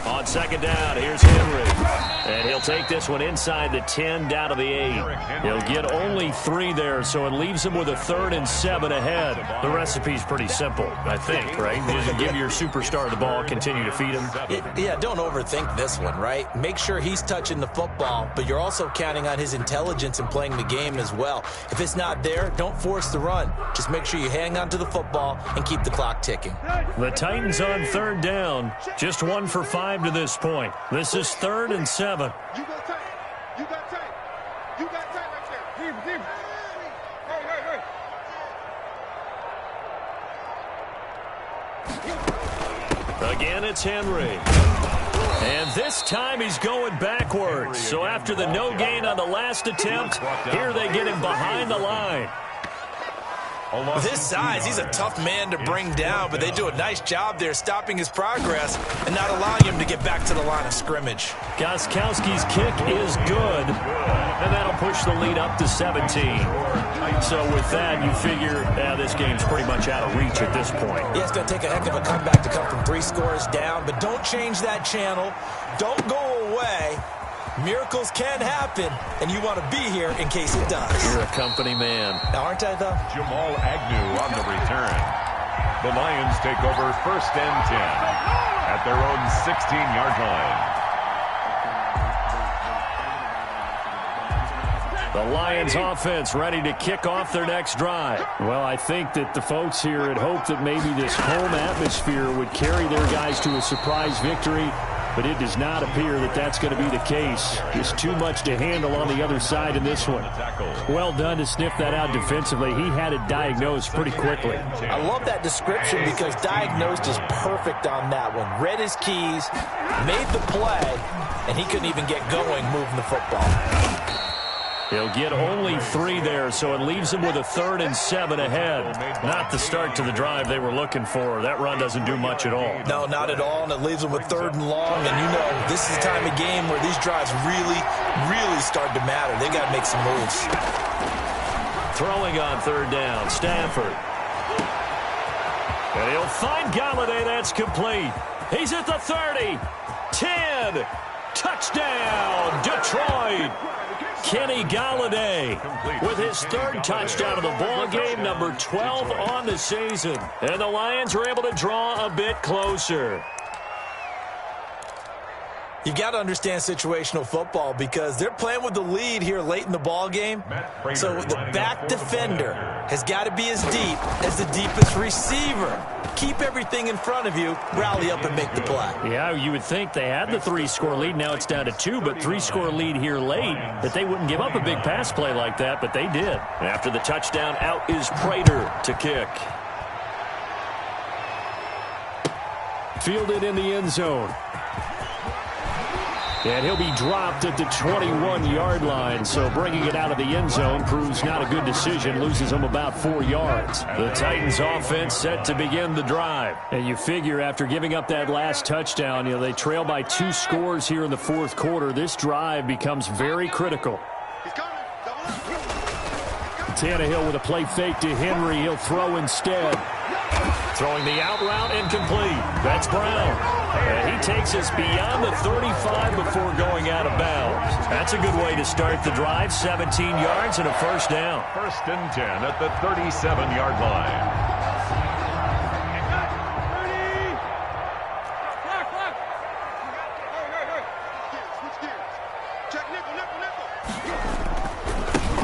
On second down, here's Henry. And he'll take this one inside the 10, down to the 8. He'll get only 3 there, so it leaves him with a 3rd and 7 ahead. The recipe's pretty simple, I think, right? Just give your superstar the ball, continue to feed him. Yeah, don't overthink this one, right? Make sure he's touching the football, but you're also counting on his intelligence in playing the game as well. If it's not there, don't force the run. Just make sure you hang on to the football and keep the clock ticking. The Titans on 3rd down. Just 1 for 5 to this point. This is 3rd and 7. You got tight. You got tight right there. Deep. Hey. Again, it's Henry. And this time he's going backwards. So after the no gain on the last attempt, here they get him behind the line. With his size, he's a tough man to bring down, but they do a nice job there stopping his progress and not allowing him to get back to the line of scrimmage. Gostkowski's kick is good, and that'll push the lead up to 17. So with that, you figure this game's pretty much out of reach at this point. Yeah, it's going to take a heck of a comeback to come from 3 scores down, but don't change that channel. Don't go away. Miracles can happen, and you want to be here in case it does. You're a company man. Aren't I, though? Jamal Agnew on the return. The Lions take over 1st and 10 at their own 16-yard line. The Lions offense ready to kick off their next drive. Well, I think that the folks here had hoped that maybe this home atmosphere would carry their guys to a surprise victory, but it does not appear that that's going to be the case. Just too much to handle on the other side in this one. Well done to sniff that out defensively. He had it diagnosed pretty quickly. I love that description because diagnosed is perfect on that one. Read his keys, made the play, and he couldn't even get going moving the football. He'll get only 3 there, so it leaves him with a 3rd and 7 ahead. Not the start to the drive they were looking for. That run doesn't do much at all. No, not at all, and it leaves him with 3rd and long. And you know, this is the time of game where these drives really start to matter. They got to make some moves. Throwing on 3rd down, Stafford. And he'll find Galladay. That's complete. He's at the 30. 10. Touchdown, Detroit. Kenny Galladay with his 3rd touchdown of the ball game, number 12 on the season. And the Lions are able to draw a bit closer. You've got to understand situational football because they're playing with the lead here late in the ball game. So the back defender has got to be as deep as the deepest receiver. Keep everything in front of you, rally up and make the play. Yeah, you would think they had the 3-score lead. Now it's down to 2, but 3-score lead here late, that they wouldn't give up a big pass play like that, but they did. After the touchdown, out is Prater to kick. Fielded in the end zone. And he'll be dropped at the 21-yard line, so bringing it out of the end zone proves not a good decision, loses him about 4 yards. The Titans offense set to begin the drive. And you figure after giving up that last touchdown, they trail by 2 scores here in the 4th quarter. This drive becomes very critical. Tannehill with a play fake to Henry. He'll throw instead. Throwing the out route incomplete. That's Brown. And he takes us beyond the 35 before going out of bounds. That's a good way to start the drive. 17 yards and a 1st down. 1st and 10 at the 37-yard line.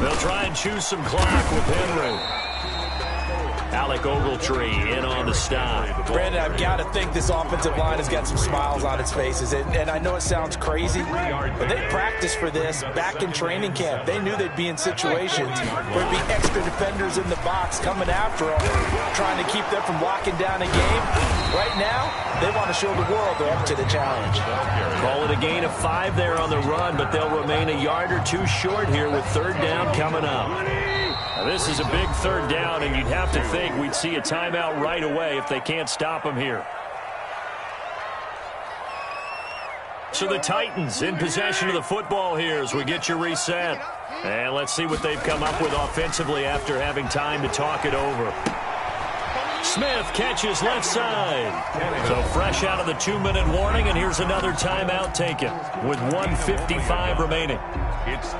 They'll try and choose some clock with Henry. Alec Ogletree in on the stop. Brandon, I've got to think this offensive line has got some smiles on its faces. And I know it sounds crazy, but they practiced for this back in training camp. They knew they'd be in situations where there'd be extra defenders in the box coming after them, trying to keep them from locking down a game. Right now, they want to show the world they're up to the challenge. Call it a gain of 5 there on the run, but they'll remain a yard or 2 short here with 3rd down coming up. This is a big third down, and you'd have to think we'd see a timeout right away if they can't stop him here. So the Titans in possession of the football here as we get you reset. And let's see what they've come up with offensively after having time to talk it over. Smith catches left side. So fresh out of the 2-minute warning, and here's another timeout taken with 1:55 remaining.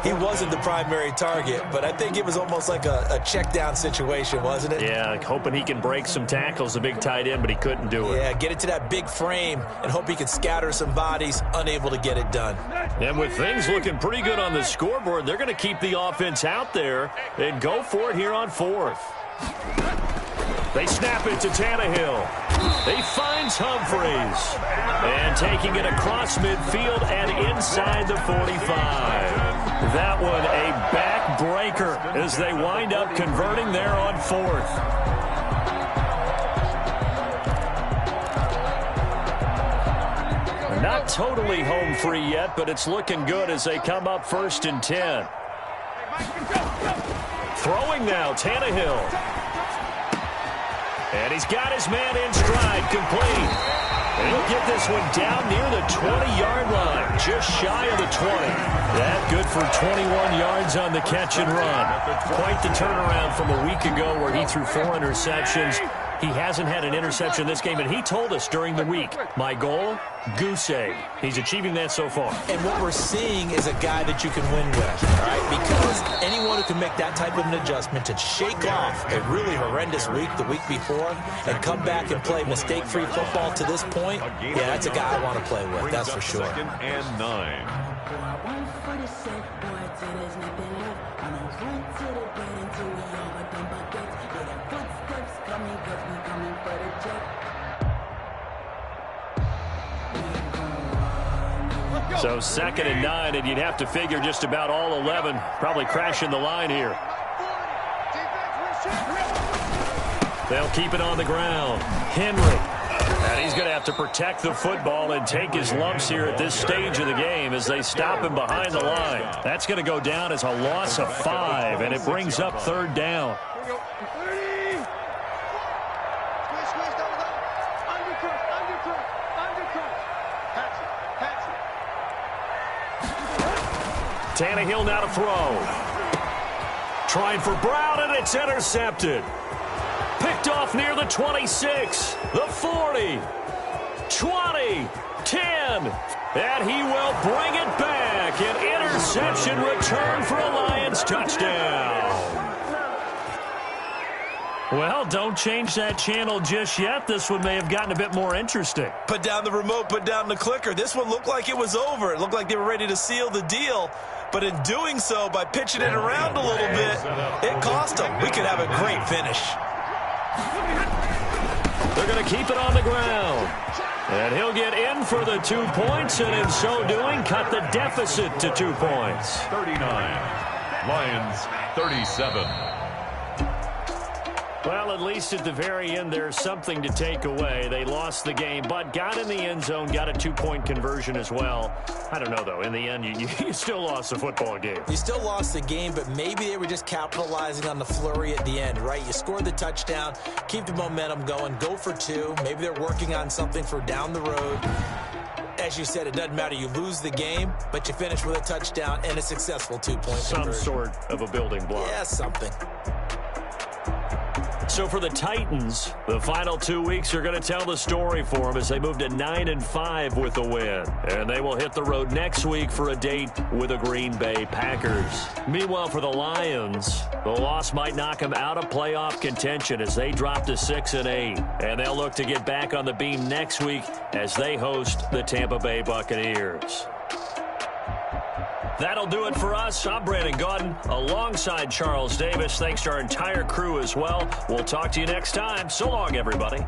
He wasn't the primary target, but I think it was almost like a check down situation, wasn't it? Yeah, hoping he can break some tackles, the big tight end, but he couldn't do it. Yeah, get it to that big frame and hope he can scatter some bodies, unable to get it done. And with things looking pretty good on the scoreboard, they're going to keep the offense out there and go for it here on 4th. They snap it to Tannehill. He finds Humphreys. And taking it across midfield and inside the 45. That one a backbreaker as they wind up converting there on 4th. Not totally home free yet, but it's looking good as they come up 1st and 10. Throwing now, Tannehill. And he's got his man in stride, complete. And he'll get this one down near the 20-yard line, just shy of the 20. That good for 21 yards on the catch and run. Quite the turnaround from a week ago where he threw 4 interceptions. He hasn't had an interception this game, and he told us during the week, my goal, goose egg. He's achieving that so far. And what we're seeing is a guy that you can win with, all right? Because anyone who can make that type of an adjustment to shake off a really horrendous week the week before and come back and play mistake-free football to this point, yeah, that's a guy I want to play with, that's for sure. 2nd and 9. So 2nd and 9, and you'd have to figure just about all 11 probably crashing the line here. They'll keep it on the ground. Henry. And he's going to have to protect the football and take his lumps here at this stage of the game as they stop him behind the line. That's going to go down as a loss of 5, and it brings up 3rd down. Tannehill now to throw. Trying for Brown, and it's intercepted. Picked off near the 26, the 40, 20, 10. And he will bring it back. An interception return for a Lions touchdown. Well, don't change that channel just yet. This one may have gotten a bit more interesting. Put down the remote, put down the clicker. This one looked like it was over. It looked like they were ready to seal the deal. But in doing so, by pitching it around a little bit, it cost them. We could have a great finish. They're going to keep it on the ground. And he'll get in for the 2 points, and in so doing, cut the deficit to 2 points. 39. Lions 37. Well, at least at the very end, there's something to take away. They lost the game, but got in the end zone, got a 2-point conversion as well. I don't know, though. In the end, you still lost the football game. You still lost the game, but maybe they were just capitalizing on the flurry at the end, right? You scored the touchdown, keep the momentum going, go for 2. Maybe they're working on something for down the road. As you said, it doesn't matter. You lose the game, but you finish with a touchdown and a successful 2-point conversion. Some sort of a building block. Yeah, something. So for the Titans, the final 2 weeks are going to tell the story for them as they move to 9-5 with a win. And they will hit the road next week for a date with the Green Bay Packers. Meanwhile, for the Lions, the loss might knock them out of playoff contention as they drop to 6-8. And they'll look to get back on the beam next week as they host the Tampa Bay Buccaneers. That'll do it for us. I'm Brandon Gaudin alongside Charles Davis. Thanks to our entire crew as well. We'll talk to you next time. So long, everybody.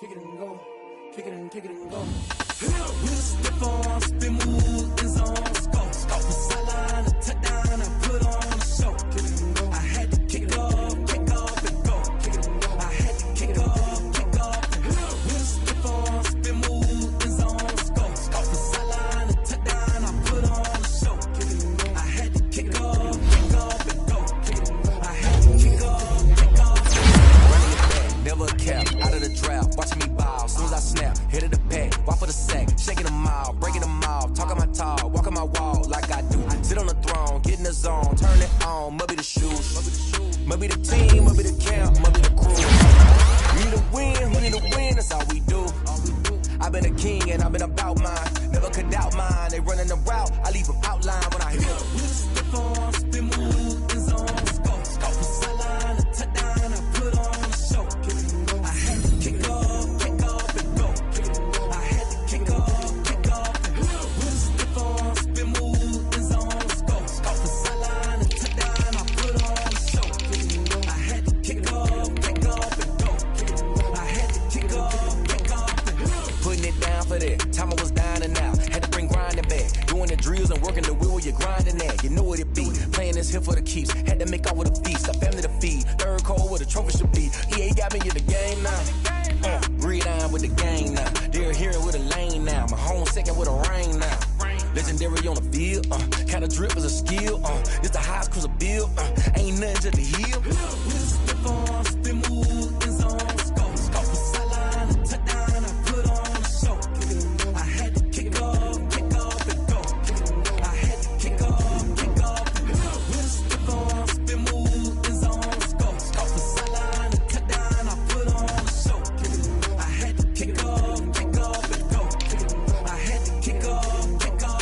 kick it and go, kick it and go. We'll step on, spin, move, in zone, scope. The sideline, a touchdown, I put on a show. Kick it and go. I had to kick off and go. Kick it and go. I had to kick off and go. We'll step on, spin, move, in zone, scope. The sideline, a touchdown, I put on a show. Kick it and go. I had to kick off and go. Kick it and go. I had to kick off and go. Running it back, never cap, out of the draft, watching me bow. As soon as I snap, hit of the pack, walk for the sack, shaking them out, breaking them off, talking my talk, walking my wall like I do. Sit on the throne, get in the zone, turn it on, must be the shoes, must be the team, must be the camp, must be the crew. We need to win, we need to win, that's all we do. I've been a king and I've been about mine, never could doubt mine. They running the route, I leave them outline when I hear. We step on, spin, move, in zone, scope the sideline, a touchdown, I put on a show. I had to kick off and go. I had to kick off and go. We step on, spin, move, in zone, scope the sideline, a touchdown, I put on a show. I had to kick off and go. I had to kick off and go. Putting it down for that, time I was down and out. Had to bring grinding back, doing the drills and working the wheel where you're grinding at. You know what it be, playing this here for the keeps. Had to make out with a feast, a family to feed. Third cold where the trophy should be. EA got me in the game now. Breed on with the gang now. They're here with a lane now. My home second with a rain now. Legendary on the field, kinda drip as a skill. It's the highest cruiser bill, ain't nothing to the hill. We'll step on, spin, move, in zone, scope the sideline, a touchdown, I put on a show. I had to kick off and go. I had to kick off and go. We'll step on, spin, move, in zone, scope the sideline, a touchdown, I put on a show. I had to kick off and go. I had to kick off and go.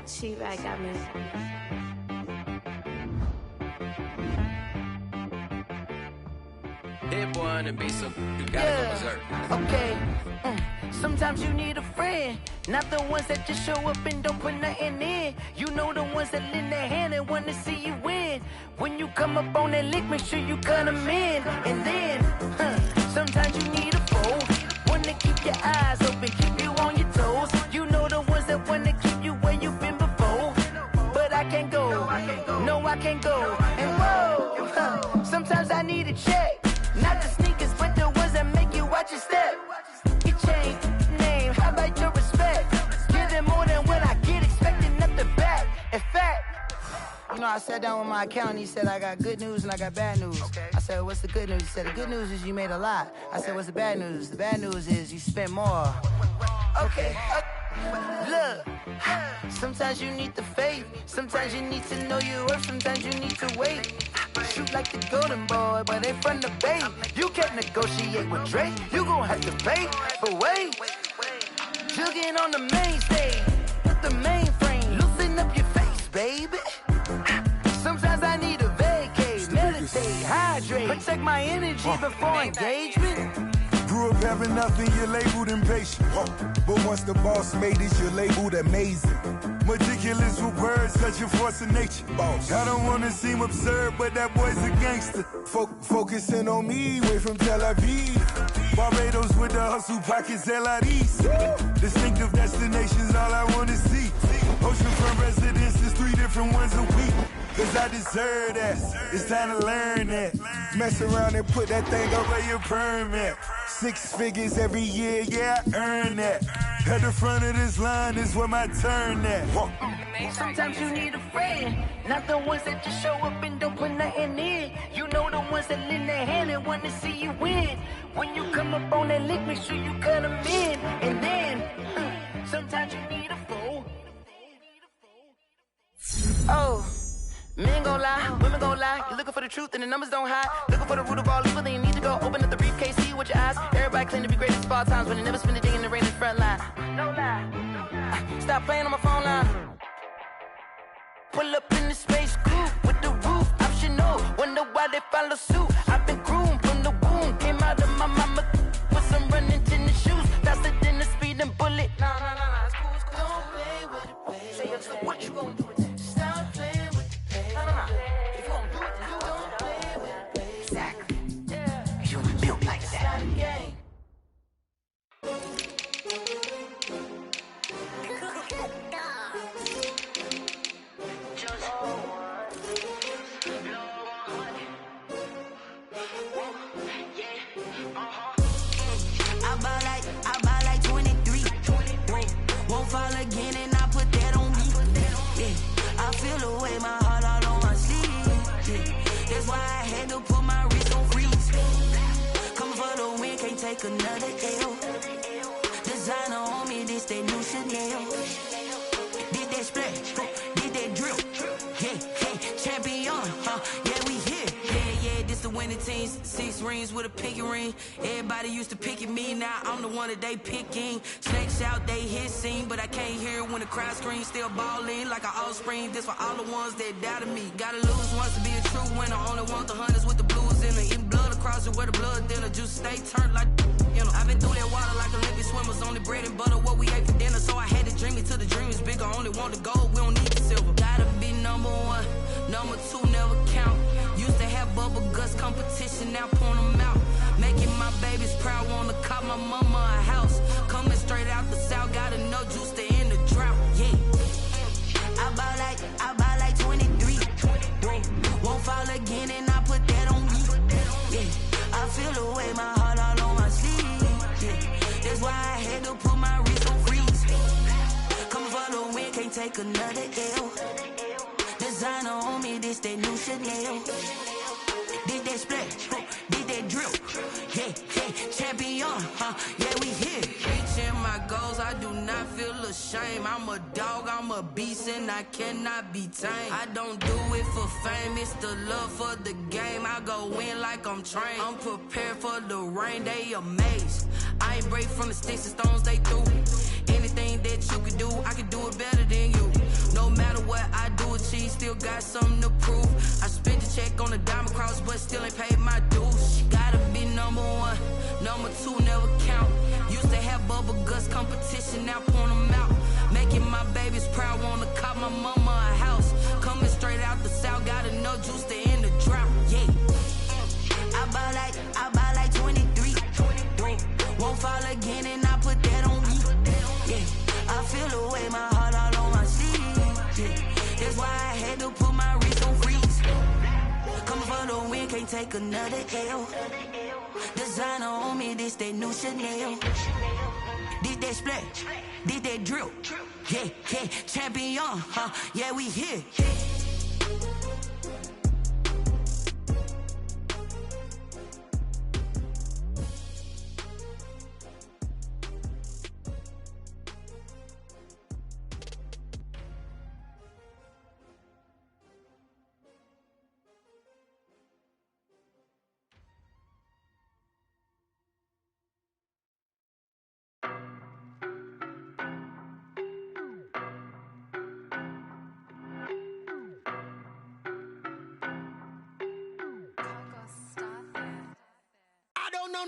She-Rag got me. Hit boy on the beat, so you gotta go berserk. Okay. Sometimes you need a friend, not the ones that just show up and don't put nothing in. You know the ones that lend their hand and want to see you win. When you come up on that lick, make sure you cut them in. And then, sometimes you need a foe, one to keep your eyes open, keep you on your toes. You know the ones that want to keep you where you've been before. But I can't go, no I can't go. And whoa, sometimes I need a check. Not the sneakers, but the ones that make you watch your step. You change name, how about your respect? Give them more than what I get, expecting nothing back. In fact, you know, I sat down with my accountant, he said, I got good news and I got bad news. I said, what's the good news? He said, the good news is you made a lot. I said, what's the bad news? The bad news is you spent more. Okay. Look, sometimes you need the faith, sometimes you need to know your worth, sometimes you need to wait. Shoot like the golden boy, but they from the bay. You can't negotiate with Drake, you gon' have to pay. But wait, jugging on the main stage, with the mainframe, loosen up your face, baby. Sometimes I need a vacate, meditate, hydrate, protect my energy before engagement. Grew up having nothing, you're labeled impatient. But once the boss made it, you're labeled amazing. Meticulous with words, such a force of nature. I don't wanna seem absurd, but that boy's a gangster. Focusing on me, way from Tel Aviv. Barbados with the hustle pockets, LIDs. Distinctive destinations, all I wanna see. Oceanfront residences, 3 different ones a week. Cause I deserve that, it's time to learn that. Mess around and put that thing over your permit. 6 figures every year, yeah, I earn that. At the front of this line is where my turn at. Sometimes you need a friend, not the ones that just show up and don't put nothing in. You know the ones that lend their hand and want to see you win. When you come up on that lick, make sure you cut them in. And then, sometimes you need a foe. Oh. Men gon' lie, women gon' lie. You're looking for the truth and the numbers don't hide. Looking for the root of all evil, then you need to go open up the briefcase, see with your eyes. Everybody claim to be greatest of all times, but they never spend a day in the rain in the front line. No lie. Stop playing on my phone line. Pull up in the space coupe with the roof optional. Wonder why they follow suit. I've been groomed from the womb. Came out of my mama with some running tennis shoes. Faster than the speeding bullet. Nah, it's cool, it's cool. Don't play with it, baby. Say so what you gonna do with it? Stop playing with it, baby. Nah. If you gonna do it, then don't play with it, baby. Exactly. Yeah. You built like that. Stop the game. I buy like 23. Won't fall again and I put that on me. Yeah, I feel the way, my heart all on my sleeve. Yeah, that's why I had to put my wrist on freeze. Come for the win, can't take another L. Designer on me, this that new Chanel. Did that splash, did that drill. Yeah, champion, yeah, we here. Yeah, this the winning teams. 6 rings with a pinky ring. Everybody used to picking me, now I'm the one that they picking. Snakes out, they hissing, but I can't hear when the crowd screams. Still balling like an offspring. This for all the ones that doubted me. Gotta lose once to be a true winner. Only want the hunters with the blues in it. Eating blood across it where the blood dinner. Juice stay turned like, you know. I've been through that water like Olympic swimmers. Only bread and butter, what we ate for dinner. So I had to dream it till the dream is bigger. Only want the gold, we don't need the silver. Gotta be number 1, number 2 never count. Used to have bubble guts competition, now point them out. Making my babies proud, wanna cop my mama a house. Coming straight out the south, gotta know juice to end the drought. Yeah, I buy like 23. Won't fall again and I put that on me. Yeah, I feel the way, my heart all on my sleeve. Yeah, that's why I had to put my wrist on freeze. Coming for the win, can't take another L. Designer on me, this that new Chanel. Did that splash, did that drill. Yeah, champion, yeah, we here. Reaching my goals, I do not feel ashamed. I'm a dog, I'm a beast, and I cannot be tamed. I don't do it for fame, it's the love for the game. I go in like I'm trained. I'm prepared for the rain, they amazed. I ain't break from the sticks and stones they threw. Anything that you could do, I could do it better than you. No matter what I do, achieve, still got something to prove. I spent a check on the diamond cross, but still ain't paid my dues. Gotta be number 1, number 2 never count. Used to have bubble guts competition, now point them out. Making my babies proud, wanna cop my mama a house. Coming straight out the south, gotta know juice to end the drought. Yeah, I buy like 23. Won't fall again and I put that on me. Yeah, I feel the way, my heart all on my sleeve. Yeah, that's why I had to put my wrist on freeze. Coming for the win, can't take another L. Designer on me, this that new Chanel. Did that splash, did that drill. Yeah, champion, yeah, we here.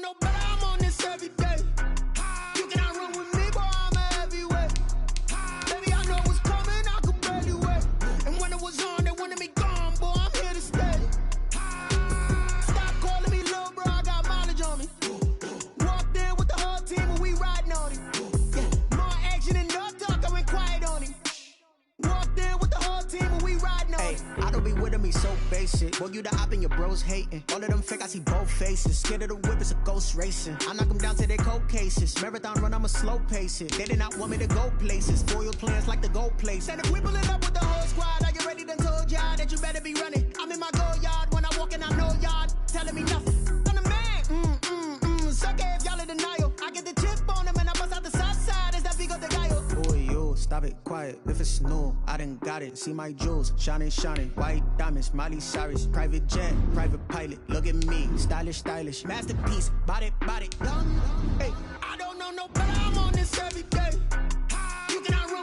No, but I'm on this every day. You cannot run with me, boy, I'm a heavyweight. Baby, I know what's coming, I could barely wait. And when it was on, they wanted me gone, boy, I'm here to stay. Stop calling me little bro, I got mileage on me. Walked in with the whole team and we riding on him. Yeah. More action and no talk, I went quiet on him. Walked in with the whole team and we riding on him. I don't be with me so basic. Boy, you the op and your bros hating. All of them fake, I see both faces. Scared of the whip, it's a ghost racing. I knock them down to their cold cases. Marathon run, I'ma slow pace it. They did not want me to go places. Foil plans like the gold place. And if we pulling up with the whole squad, I already done told y'all that you better be running. I'm in my go yard, when I walk in, I know y'all telling me nothing. I'm the man, suck it if y'all in denial. I get the chip on them and I bust out the south side, is that big of the guy? Boy, yo, stop it, quiet. If it's new, I done got it. See my jewels, shining, white diamonds, Miley Cyrus, private jet, private pilot. Look at me, stylish, masterpiece, body, young. Hey, I don't know no better, I'm on this every day. You cannot run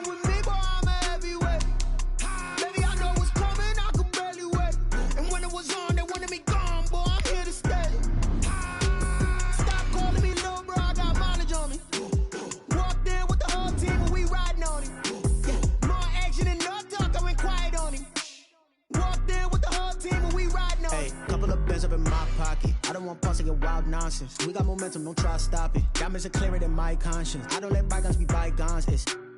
pause your wild nonsense. We got momentum, don't try to stop it. Diamonds are clearer than my conscience. I don't let bygones be bygones.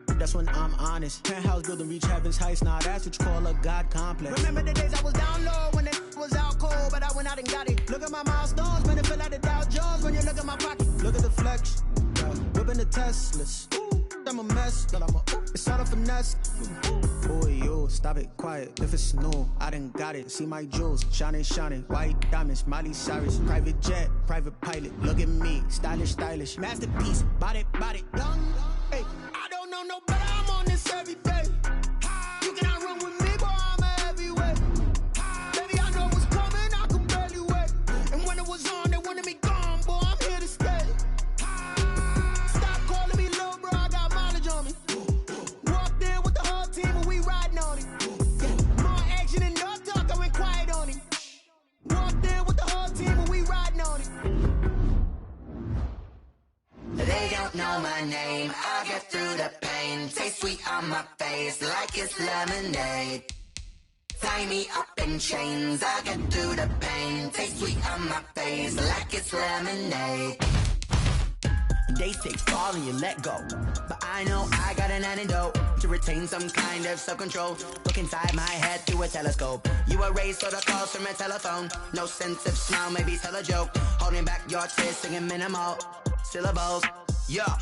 That's when I'm honest. Penthouse building, reach heaven's heights. Nah, that's what you call a God complex. Remember the days I was down low when it was out cold, but I went out and got it. Look at my milestones, man, it feel like the Dow Jones when you look at my pocket. Look at the flex, whipping the Teslas. I'm a mess, but it's all a finesse. Boy, yo, stop it, quiet. If it's new, I done got it. See my jewels, shining, shining. White diamonds, Miley Cyrus. Private jet, private pilot. Look at me, stylish, stylish. Masterpiece, body, young. Hey, I don't know no better. I'm on this every day. You cannot run with me, boy, I'm a heavyweight. Baby, I know what's coming, I can barely wait. And when it was on, they wanted me gone, boy, I'm here to stay. Stop calling me little bro, I got mileage on me. Walked in with the whole team and we riding on it. Yeah, more action and no talk, I went quiet on it. Walked in with the whole team and we riding on it. They don't know my name, I'll get through the pain. Taste sweet on my face like it's lemonade. Tie me up in chains, I'll get through the pain. Taste sweet on my face like it's lemonade. They say fall and you let go, but I know I got an antidote to retain some kind of self-control. Look inside my head through a telescope. You erase all the calls from a telephone. No sense of smile, maybe tell a joke. Holding back your tears, singing minimal syllables. Yeah,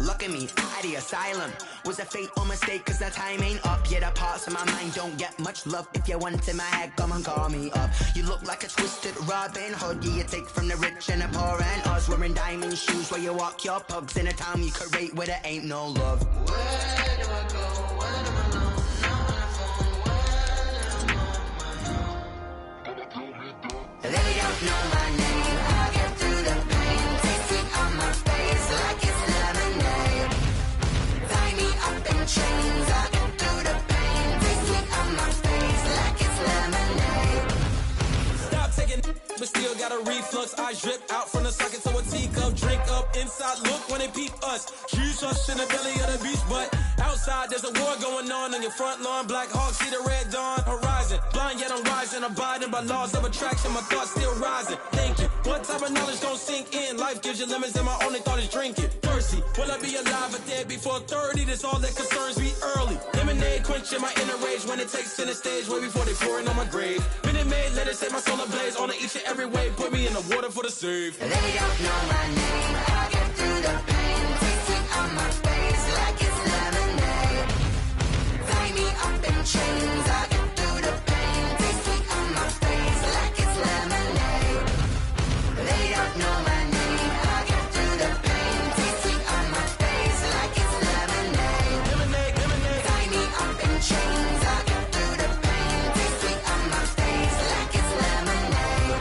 look at me, out the asylum. Was a fate or mistake, cause the time ain't up. Yeah, the parts of my mind don't get much love. If you want in my head, come and call me up. You look like a twisted Robin Hood. Yeah, you take from the rich and the poor and us. Wearing diamond shoes where you walk your pugs. In a town you could rate where there ain't no love. Where do I go? Where am I alone? Now on the phone, where am I on my own? They don't know my name, I'll get through the pain. Taste sweet on my face like it's lemonade. Tie me up in chains, I'll get through the pain. Taste sweet on my face like it's lemonade. Stop taking but still got a reflux. Eyes drip out from the socket to a teacup. Drink up inside, look when they peep us. Choose us in the belly of the beast, but outside there's a war going on your front lawn. Black Hawk see the red dawn horizon. Blind yet I'm rising, abiding by laws of attraction. My thoughts still rising, thinking what type of knowledge don't sink in. Life gives you limits and my only thought is drinking. Thirsty, will I be alive or dead before 30? That's all that concerns me early. Lemonade quenching my inner rage when it takes center stage way before they pour it on my grave. Minute Maid, let it set my soul ablaze on each and every way. Put me in the water for the save. They don't know my name, I'll get through the pain. Taste sweet on my face like it's lemonade. Tie me up in chains, I'll get through the pain. Taste sweet on my face like it's lemonade. They don't know my name, I'll get through the pain. Taste sweet on my face like it's lemonade. Lemonade, lemonade. Tie me up in chains, I'll get through the pain. Taste sweet on my face like it's lemonade.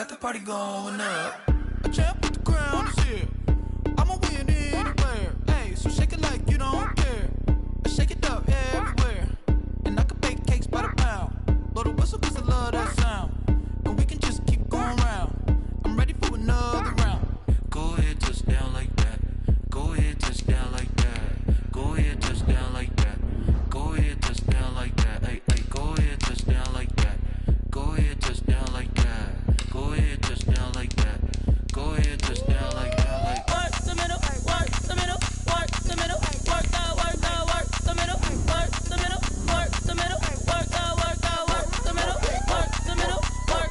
got the party going up. A champ with the crown is here. I'ma win anywhere. Hey, so shake it like you don't care. Shake it up everywhere. And I can bake cakes by the pound. Blow the whistle cause I love that sound. And we can just keep going round. I'm ready for another round. Go ahead, touch down like that. Go ahead, touch down like that. Go ahead, touch down like that. Go ahead, touch down like that. Hey, hey, go ahead, touch down like that. Go ahead, touch down like that. Go ahead, touch down like that. Go ahead, touch down like that. Like work the middle, work the middle, work the middle, work the middle, work the middle, work the middle, work the middle, work the middle, work the middle, work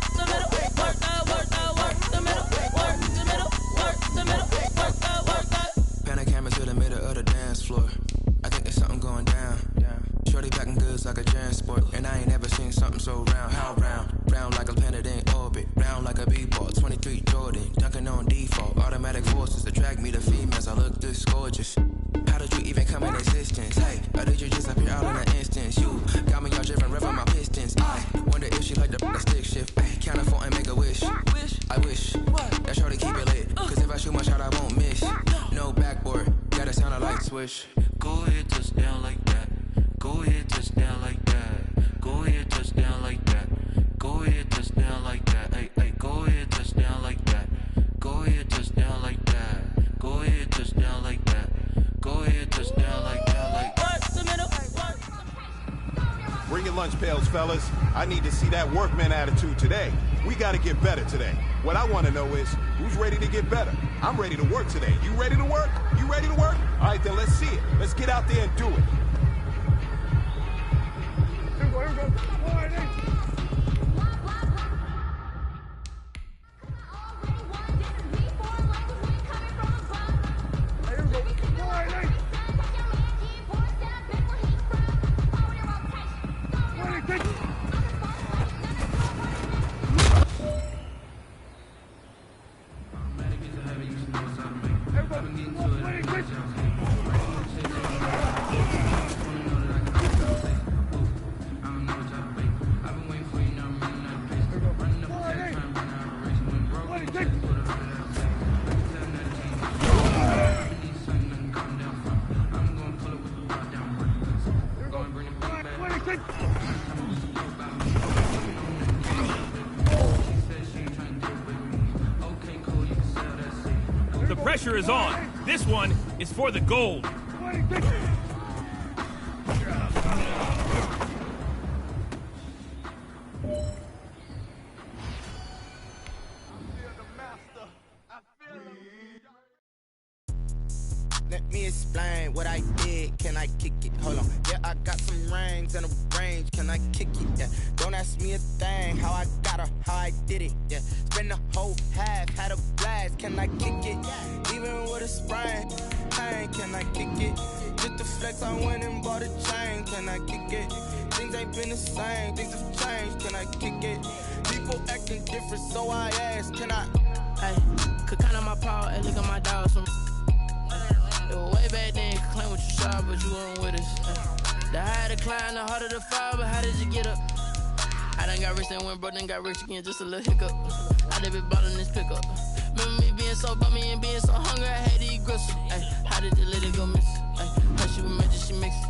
the middle, work the middle, work the middle, work the middle, work the. Pan a camera to the middle of the dance floor. I think there's something going down. Shorty packing goods like a transport, and I ain't never seen something so round. How round? Round like a planet in orbit, round like a b-ball. 23 Jordan, dunking on default. Automatic forces attract me to females. I look this gorgeous. How did you even come in existence? Hey, or did you just appear out in an instance? You got me all driven, revving my pistons. I wonder if she like the stick shift. Ay, count a four and make a wish. I wish that shorty keep it lit. Cause if I shoot my shot, I won't miss. No backboard, gotta sound a light switch. Go ahead, touch down like that. Go ahead, touch down like that. Go ahead, touch down like that. Go ahead, touch down like that. Hey, hey, go ahead, touch down like that. Go ahead, touch down like that. Go ahead, touch down like that. Go ahead, touch down like that. Like work the middle, work. Bring your lunch pails, fellas. I need to see that workman attitude today. We got to get better today. What I want to know is, who's ready to get better? I'm ready to work today. You ready to work? You ready to work? All right, then let's see it. Let's get out there and do it. Here we go, here we go. All right, hey. The pressure is on. This one is for the gold. Let me explain what I did. Can I kick it? Hold on. Yeah, I got some rings and a range. Can I kick it? Yeah. Don't ask me a thing. How I got her, how I did it. Yeah. Spend the whole half, had a blast. Can I kick it? Even with a sprain. Hey, can I kick it? Just the flex, I went and bought a chain. Can I kick it? Things ain't been the same. Things have changed. Can I kick it? People acting different, so I asked. Can I? Hey, could count on my power and look at my dogs from. It was way back then, could claim what you saw, but you weren't with us. The higher the climb, the harder the fall, but how did you get up? I done got rich and went broke, then got rich again, just a little hiccup. I done been ballin' this pickup. Remember me being so bummy and being so hungry, I had to eat gristle. Ay, how did you let it go miss? How she was magic, she mixed it.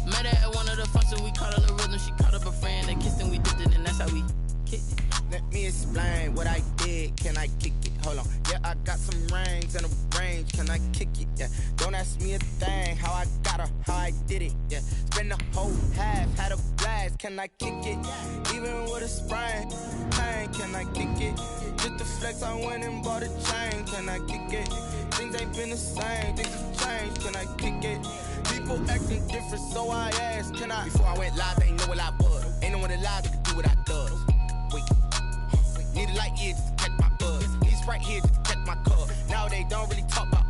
Met her at one of the functions, we caught a little rhythm, she caught up a friend, they kissed and we dipped it, and that's how we kicked it. Let me explain what I did. Can I kick it? Hold on. Yeah, I got some rings and a range. Can I kick it? Yeah. Don't ask me a thing. How I got her, how I did it. Yeah. Spend the whole half, had a blast. Can I kick it? Even with a sprain. Pain, can I kick it? Just the flex, I went and bought a chain. Can I kick it? Things ain't been the same. Things have changed. Can I kick it? People acting different, so I asked. Can I? Before I went live, they ain't know what I was. Ain't no one alive that could do what I does. Wait. Need a light here just to catch my buzz. Need Sprite here just to catch my cup. Now they don't really talk about